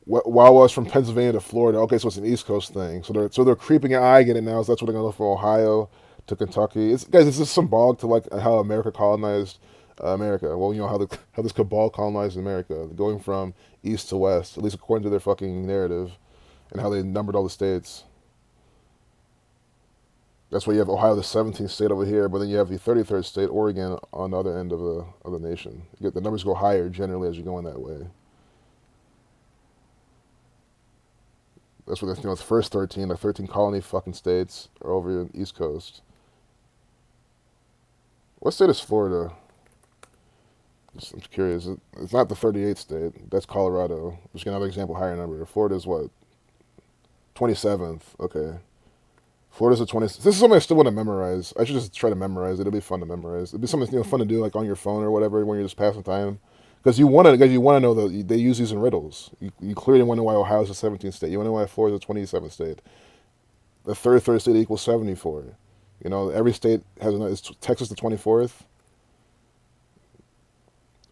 A: Wawas from Pennsylvania to Florida. Okay, so it's an East Coast thing. So they're creeping an eye again now. So that's what they're gonna look from Ohio to Kentucky. Guys, it's just symbolic to like how America colonized America. Well, you know how this cabal colonized America, going from east to west, at least according to their fucking narrative, and how they numbered all the states. That's why you have Ohio, the 17th state over here, but then you have the 33rd state, Oregon, on the other end of the nation. The numbers go higher generally as you're going that way. That's what the first 13, the 13 colony fucking states are over in the East Coast. What state is Florida? I'm curious. It's not the 38th state. That's Colorado. Just gonna have an example, higher number. Florida's what? 27th. Okay. Florida's the 20th. This is something I still want to memorize. I should just try to memorize it. It'll be fun to memorize. It'll be something fun to do like on your phone or whatever when you're just passing time. Because you want to know that they use these in riddles. You clearly want to know why Ohio is the 17th state. You want to know why Florida is the 27th state. The third state equals 74. You know, every state has another. Is Texas the 24th?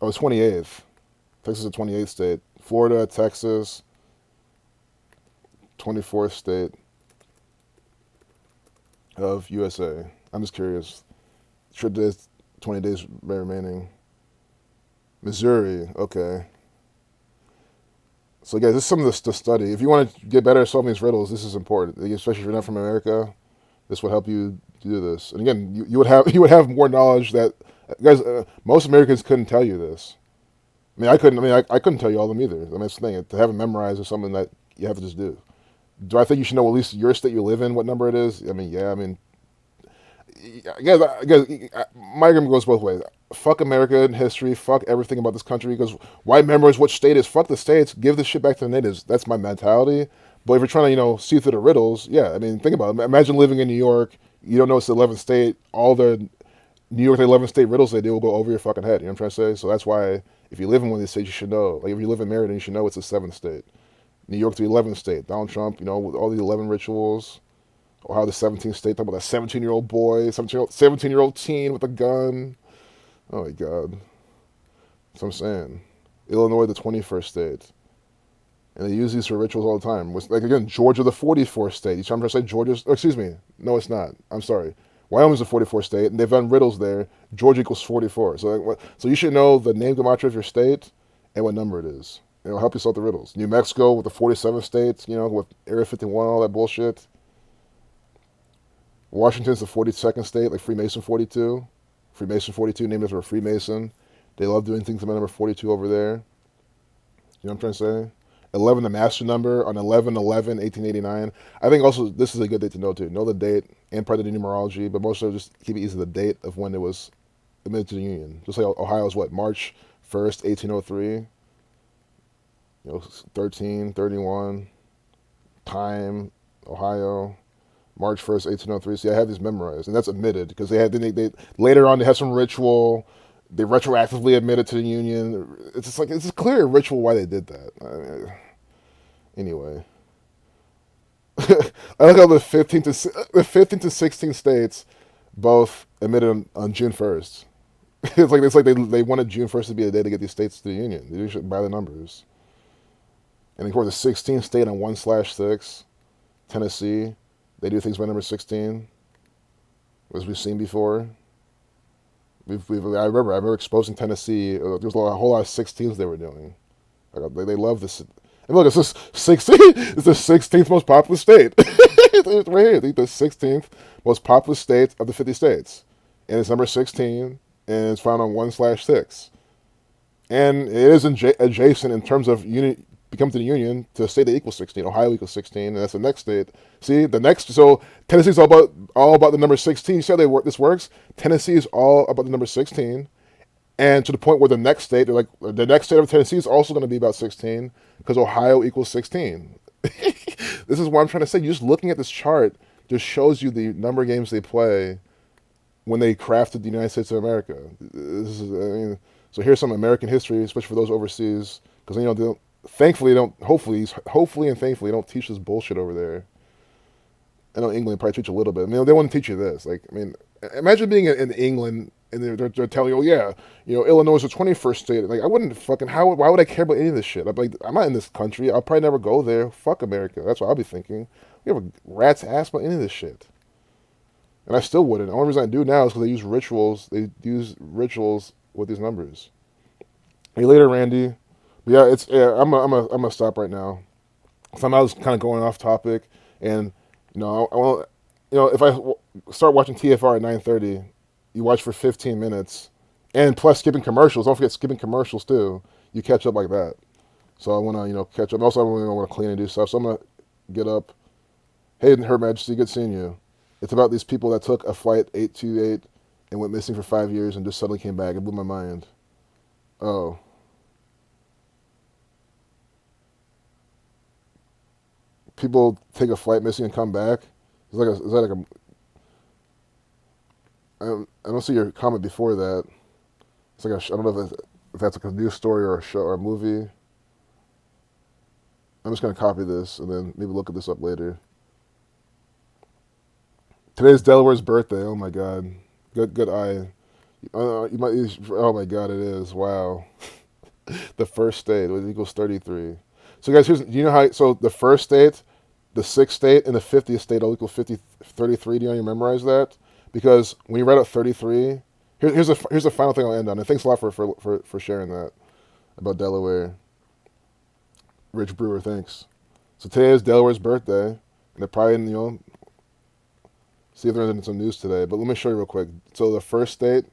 A: Oh, it's 28th. Texas is the 28th state. Florida, Texas, 24th state of USA. I'm just curious. Should there's 20 days remaining. Missouri, okay. So guys, this is something to study. If you want to get better at solving these riddles, this is important. Especially if you're not from America, this would help you do this. And again, you would have more knowledge that guys. Most Americans couldn't tell you this. I mean, I couldn't. I mean, I couldn't tell you all of them either. I mean, that's the thing. To have it memorized is something that you have to just do. Do I think you should know at least your state you live in, what number it is? I mean, yeah. I mean, guys, my argument goes both ways. Fuck American history. Fuck everything about this country. Because why memorize what state is? Fuck the states. Give this shit back to the natives. That's my mentality. But if you're trying to, see through the riddles, yeah. I mean, think about it. Imagine living in New York. You don't know it's the 11th state. All the New York, the 11th state riddles they do will go over your fucking head. You know what I'm trying to say? So that's why if you live in one of these states, you should know. Like if you live in Maryland, you should know it's the 7th state. New York, the 11th state. Donald Trump, with all the 11 rituals. Ohio, the 17th state. Talk about that 17-year-old boy, 17-year-old teen with a gun. Oh my God. That's what I'm saying. Illinois, the 21st state. And they use these for rituals all the time. Like again, Georgia, the 44th state. I'm trying to say Georgia's. Oh, excuse me. No, it's not. I'm sorry. Wyoming's the 44th state, and they've done riddles there. Georgia equals 44. So you should know the name gematria of your state and what number it is. It'll help you solve the riddles. New Mexico with the 47th states, with Area 51, all that bullshit. Washington's the 42nd state, like Freemason 42. Freemason 42, named after a Freemason. They love doing things about number 42 over there. You know what I'm trying to say? 11, the master number on 11/11/1889. I think also this is a good date to know too. Know the date and part of the numerology, but most of it just keep it easy the date of when it was admitted to the Union. Just like Ohio's March 1st, 1803. 1331. Time, Ohio. March 1st, 1803. See, I have these memorized, and that's admitted because they later on they had some ritual. They retroactively admitted to the Union. It's just clear ritual why they did that. Anyway, I like how the 15th to 16th states both admitted on June 1st. It's like they wanted June 1st to be the day to get these states to the Union. They should by the numbers. And of course, the 16th state on 1/6, Tennessee. They do things by number 16, as we've seen before. I remember exposing Tennessee. There was a whole lot of 16s they were doing. They love this. And look, it's this 16. It's the 16th most populous state. It's right here. The 16th most populous state of the 50 states, and it's number 16, and it's found on 1/6. And it is adjacent in terms of become to the Union to a state that equals 16. Ohio equals 16, and that's the next state. See, so Tennessee's all about the number 16. You see how this works? Tennessee is all about the number 16, and to the point where the next state the next state of Tennessee is also going to be about 16 because Ohio equals 16. This is what I'm trying to say. Just looking at this chart just shows you the number games they play when they crafted the United States of America. So here's some American history, especially for those overseas, because thankfully, hopefully and thankfully, they don't teach this bullshit over there. I know England probably teach a little bit. They want to teach you this. Imagine being in England and they're telling you, Illinois is the 21st state. I wouldn't why would I care about any of this shit? I'd be like, I'm not in this country. I'll probably never go there. Fuck America. That's what I'll be thinking. We have a rat's ass about any of this shit. And I still wouldn't. The only reason I do now is because they use rituals. They use rituals with these numbers. Hey, later, Randy. But I'm gonna stop right now. So I was kind of going off topic, and if I start watching TFR at 9:30, you watch for 15 minutes, and plus skipping commercials. Don't forget skipping commercials too. You catch up like that. So I want to catch up. Also, I want to clean and do stuff. So I'm gonna get up. Hey, Her Majesty, good seeing you. It's about these people that took a flight 828 and went missing for 5 years and just suddenly came back. It blew my mind. Oh. People take a flight missing and come back. I don't see your comment before that. It's I don't know if if that's like a news story or a show or a movie. I'm just gonna copy this and then maybe look at this up later. Today's Delaware's birthday. Oh my God, good eye. You might. Oh my God, it is. Wow. The first state equals 33. So guys, do you know how? So the first state, the sixth state, and the 50th state all equal 33. Do you know how you memorize that? Because when you write out 33, here's the final thing I'll end on. And thanks a lot for sharing that about Delaware. Rich Brewer, thanks. So today is Delaware's birthday, and they're probably see if there's some news today. But let me show you real quick. So the first state,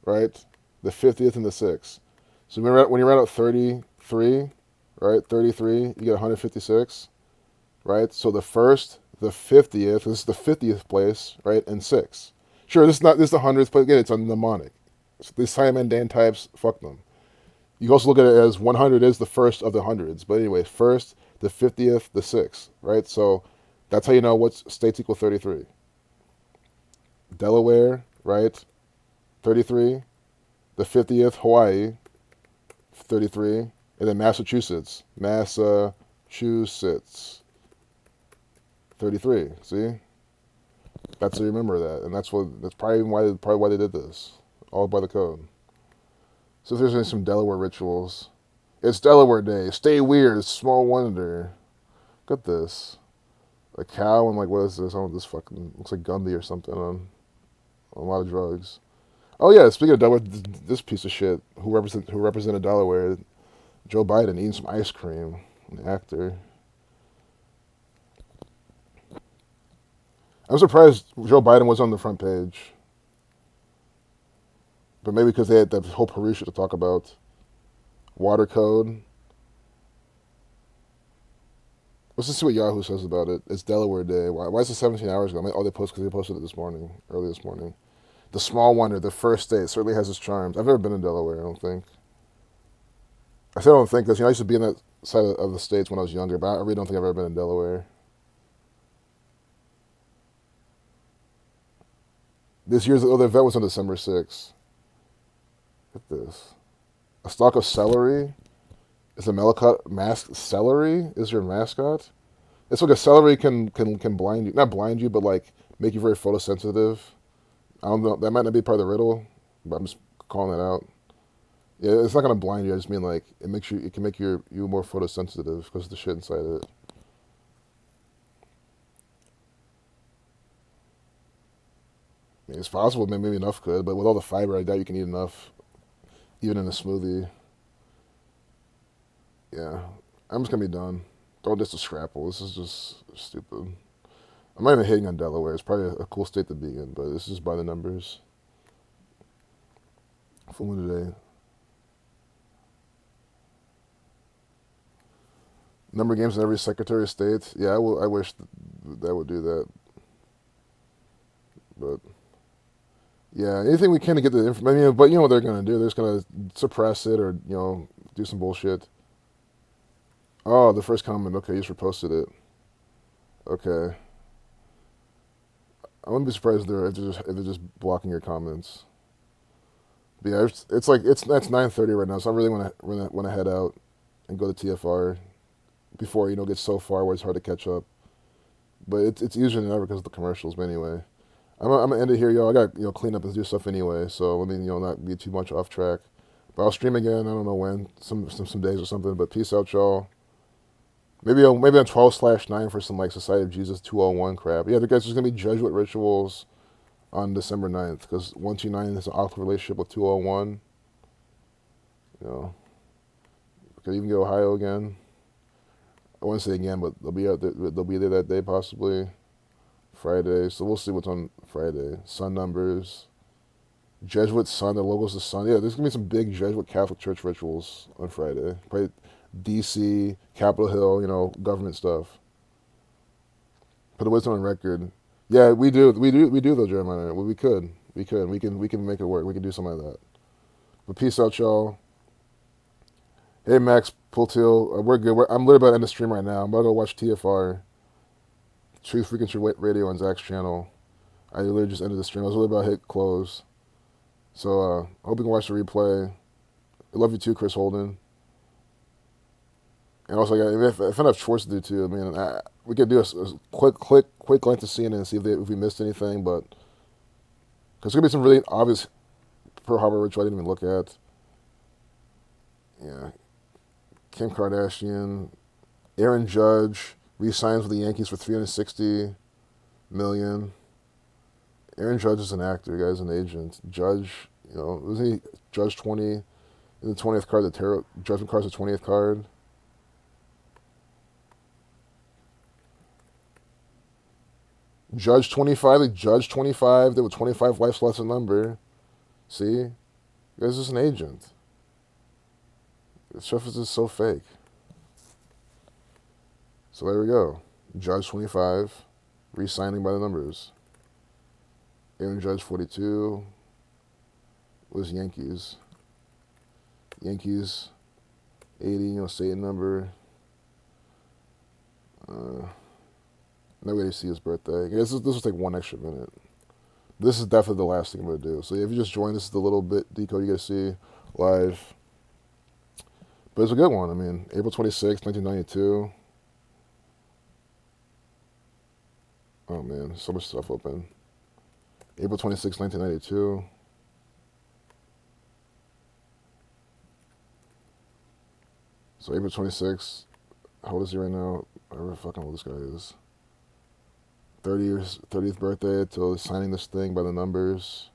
A: right? The 50th and the 6th. So when you write out 33, right? 33, you get 156, right? So the first, the 50th, this is the 50th place, right? And 6. Sure, this is the 100th place. Again, it's a mnemonic. So these Simon Dan types, fuck them. You can also look at it as 100 is the first of the hundreds. But anyway, first, the 50th, the 6th, right? So that's how you know what states equal 33. Delaware, right? 33. The 50th, Hawaii, 33. And then Massachusetts, 33. See? That's how you remember that. And that's probably why they did this. All by the code. So if there's some Delaware rituals. It's Delaware Day. Stay weird. It's small wonder. Look at this. A cow and what is this? Oh, this fucking looks like Gumby or something on a lot of drugs. Oh yeah, speaking of Delaware, this piece of shit who represented Delaware, Joe Biden eating some ice cream, an actor. I'm surprised Joe Biden was on the front page, but maybe because they had that whole Parisha to talk about. Water code. Let's just see what Yahoo says about it. It's Delaware Day. Why is it 17 hours ago? Oh, they posted it this morning, early this morning. The small wonder, the first state, certainly has its charms. I've never been in Delaware, I don't think. I say I don't think because I used to be in that side of the states when I was younger, but I really don't think I've ever been in Delaware. The event was on December 6th. Look at this. A stalk of celery is celery is your mascot? It's like a celery can blind you, not blind you, but make you very photosensitive. I don't know, that might not be part of the riddle, but I'm just calling it out. Yeah, it's not gonna blind you. I just mean it can make you more photosensitive because of the shit inside it. I mean, it's possible, maybe enough could, but with all the fiber, I doubt you can eat enough, even in a smoothie. Yeah, I'm just gonna be done. Don't just a scrapple. This is just stupid. I'm not even hating on Delaware. It's probably a cool state to be in, but this is by the numbers. Full moon today. Number of games in every Secretary of State. Yeah, I wish that would do that. But yeah, anything we can to get the information. But you know what they're gonna do? They're just gonna suppress it or do some bullshit. Oh, the first comment. Okay, you just reposted it. Okay. I wouldn't be surprised if they're just blocking your comments. But yeah, that's 9:30 right now, so I really want to head out and go to TFR before it gets so far where it's hard to catch up. But it's easier than ever because of the commercials. But anyway, I'm gonna end it here, y'all. I got clean up and do stuff anyway, so let me not be too much off track. But I'll stream again. I don't know when, some days or something. But peace out, y'all. Maybe on 12/9 for some Society of Jesus 201 crap. Yeah, there's gonna be Jesuit rituals on December 9th because 129 has an awkward relationship with 201. Could even go Ohio again. I wouldn't say again, but they'll be there that day possibly. Friday, so we'll see what's on Friday. Sun numbers, Jesuit sun, the logo's the sun. Yeah, there's gonna be some big Jesuit Catholic Church rituals on Friday. Probably DC, Capitol Hill, government stuff. Put the wisdom on record. Yeah, we do though, Jeremiah. Well, we can make it work. We can do something like that. But peace out, y'all. Hey, Max Pultil, we're good. I'm literally about to end the stream right now. I'm about to go watch TFR, Truth Frequency Radio on Zach's channel. I literally just ended the stream. I was really about to hit close. So I hope you can watch the replay. I love you too, Chris Holden. And also, if I have chores to do too, I mean, we could do a quick glance to CNN and see if we missed anything, but because there's gonna be some really obvious Pearl Harbor, which I didn't even look at. Yeah, Kim Kardashian, Aaron Judge re-signs with the Yankees for $360 million. Aaron Judge is an actor, guys, an agent. Judge, wasn't he Judge 20 in the 20th card? The tarot judgment card's the 20th card. Judge 25, the Judge 25, they were 25 life's lesson number. See? This is an agent. This stuff is just so fake. So there we go. Judge 25, re-signing by the numbers. Aaron Judge 42 was Yankees. Yankees 80, Satan number. No way to see his birthday. I guess this will take one extra minute. This is definitely the last thing I'm going to do. So if you just joined, this is the little bit decode you guys see live. But it's a good one. I mean, April 26, 1992. Oh, man, so much stuff open. April 26, 1992. So April 26, how old is he right now? I don't know fucking old this guy is. 30th birthday till signing this thing by the numbers.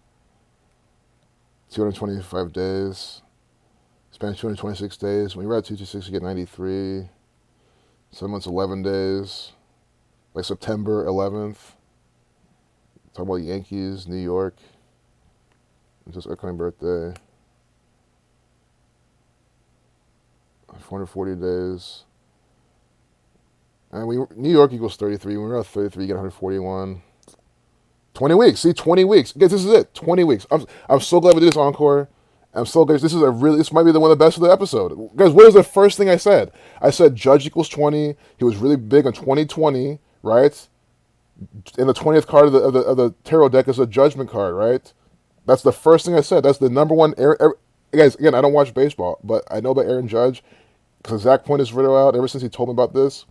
A: 225 days. Spent 226 days. When you were at 226, you get 93. 7 months, 11 days. Like September 11th. Talk about Yankees, New York. It's his upcoming birthday. 440 days. And New York equals 33. When we were at 33, you get 141. 20 weeks. See, 20 weeks. Guys, this is it. 20 weeks. I'm so glad we did this encore. I'm so glad. This might be one of the best of the episode. Guys, what was the first thing I said? I said Judge equals 20. He was really big on 2020, right? And the 20th card of the tarot deck is a judgment card, right? That's the first thing I said. That's the number one. Guys, again, I don't watch baseball, but I know about Aaron Judge because Zach pointed his video out ever since he told me about this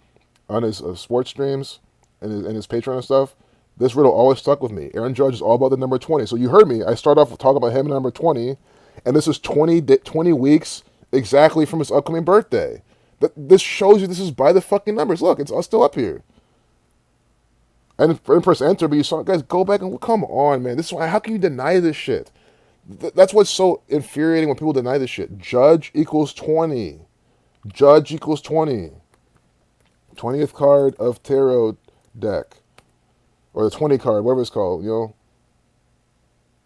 A: on his sports streams and his Patreon and stuff. This riddle always stuck with me. Aaron Judge is all about the number 20. So you heard me. I start off talking about him and number 20, and this is 20 weeks exactly from his upcoming birthday. This shows you this is by the fucking numbers. Look, it's still up here. And press enter, but you saw, guys, go back and come on, man. This is why. How can you deny this shit? That's what's so infuriating when people deny this shit. Judge equals 20. Judge equals 20. 20th card of tarot deck, or the 20 card, whatever it's called,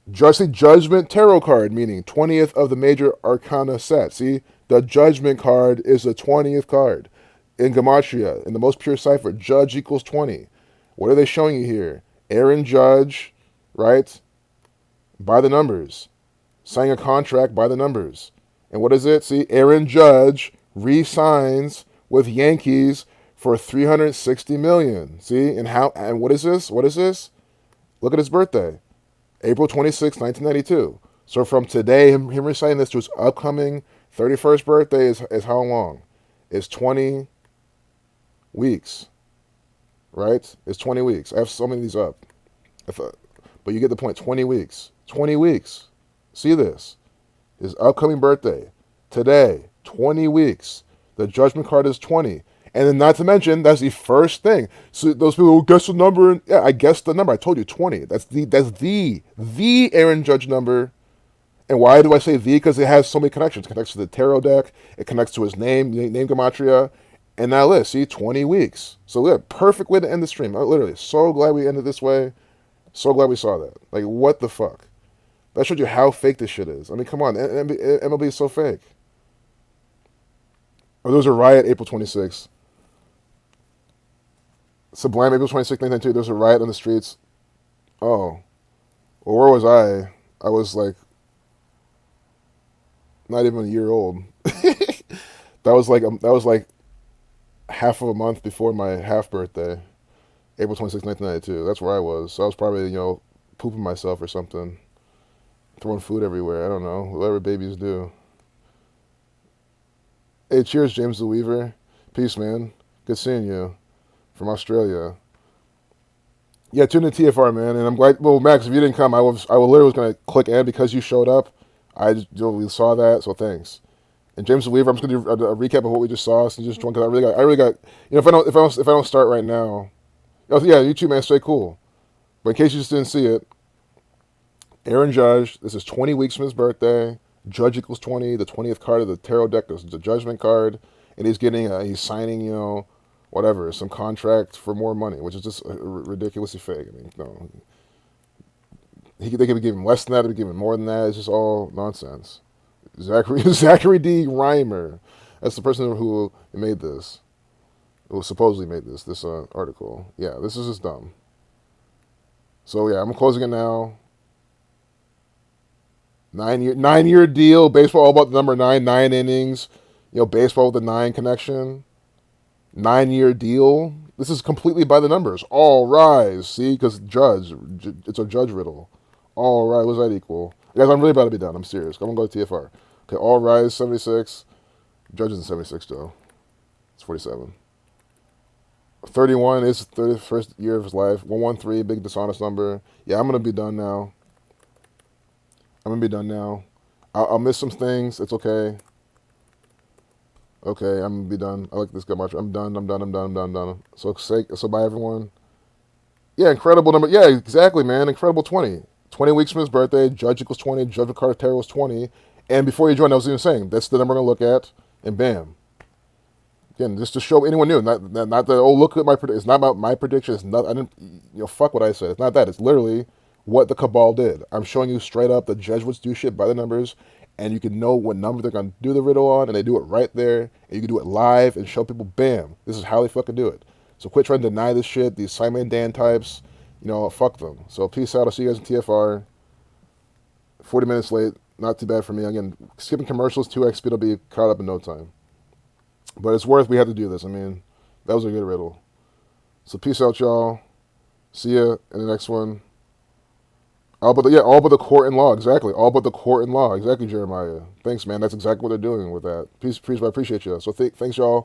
A: Judgment tarot card, meaning 20th of the major arcana set. See, the judgment card is the 20th card in Gematria, in the most pure cipher. Judge equals 20. What are they showing you here? Aaron Judge, right? By the numbers. Signing a contract by the numbers. And what is it? See, Aaron Judge re-signs with Yankees for $360 million. See, and what is this? What is this? Look at his birthday. April 26, 1992. So from today, him reciting this to his upcoming 31st birthday is how long? It's 20 weeks. Right? It's 20 weeks. I have so many of these up. But you get the point. 20 weeks. 20 weeks. See this. His upcoming birthday. Today. 20 weeks. The judgment card is 20. And then not to mention, that's the first thing. So those people will guess the number. Yeah, I guessed the number. I told you 20. That's the Aaron Judge number. And why do I say the? Because it has so many connections. It connects to the tarot deck. It connects to his name gematria. And now let's see, 20 weeks. So yeah, perfect way to end the stream. Literally, so glad we ended this way. So glad we saw that. Like, what the fuck? That showed you how fake this shit is. I mean, come on. MLB is so fake. Oh, there was a riot April 26th. Sublime April 26th, 1992. There was a riot on the streets. Oh. Well, where was I? I was like not even a year old. That was like half of a month before my half birthday. April 26th, 1992. That's where I was. So I was probably, pooping myself or something. Throwing food everywhere. I don't know. Whatever babies do. Hey, cheers, James the Weaver. Peace, man. Good seeing you from Australia. Yeah, tune in to TFR, man. And I'm glad. Well, Max, if you didn't come, I literally was gonna click end because you showed up. We saw that, so thanks. And James Weaver, I'm just gonna do a recap of what we just saw. So just drunk. I really got. If I don't start right now, oh yeah, you too, man. Stay cool. But in case you just didn't see it, Aaron Judge. This is 20 weeks from his birthday. Judge equals 20. The 20th card of the tarot deck is the Judgment card, and he's signing, whatever, some contract for more money, which is just ridiculously fake. I mean, no, they could give him less than that. They could give him more than that. It's just all nonsense. Zachary D. Reimer, that's the person who made this, who supposedly made this article. Yeah, this is just dumb. So yeah, I'm closing it now. 9 year deal. Baseball all about the number 9, 9 innings. Baseball with the 9 connection. 9 year deal. This is completely by the numbers. All rise. See, because Judge, it's a Judge riddle. All right, what does that equal? Guys, I'm really about to be done. I'm serious. I'm gonna go to TFR. Okay, all rise 76. Judge isn't 76 though. It's 47. 31 is the 31st year of his life. 113, big dishonest number. Yeah, I'm gonna be done now. I'll miss some things. It's okay. Okay, I'm gonna be done. I like this guy much. I'm done. So bye everyone. Yeah, incredible number. Yeah, exactly, man. Incredible 20. 20 weeks from his birthday. Judge equals 20. Judge of Carter Terror was 20. And before you joined, I was even saying that's the number I'm gonna look at, and bam. Again, just to show anyone new, not that. Oh, look at my prediction. It's not about my prediction. It's not. I didn't. Fuck what I said. It's not that. It's literally what the cabal did. I'm showing you straight up the Jesuits do shit by the numbers, and you can know what number they're gonna do the riddle on, and they do it right there, and you can do it live and show people, bam, this is how they fucking do it. So quit trying to deny this shit. These Simon and Dan types, fuck them. So peace out. I'll see you guys in TFR. 40 minutes late, not too bad for me. Again, skipping commercials, 2x speed will be caught up in no time. But it's worth. We had to do this. I mean, that was a good riddle. So peace out, y'all. See ya in the next one. All but the court and law, exactly. All but the court and law, exactly, Jeremiah. Thanks, man. That's exactly what they're doing with that. Peace, I appreciate you. So thanks, y'all.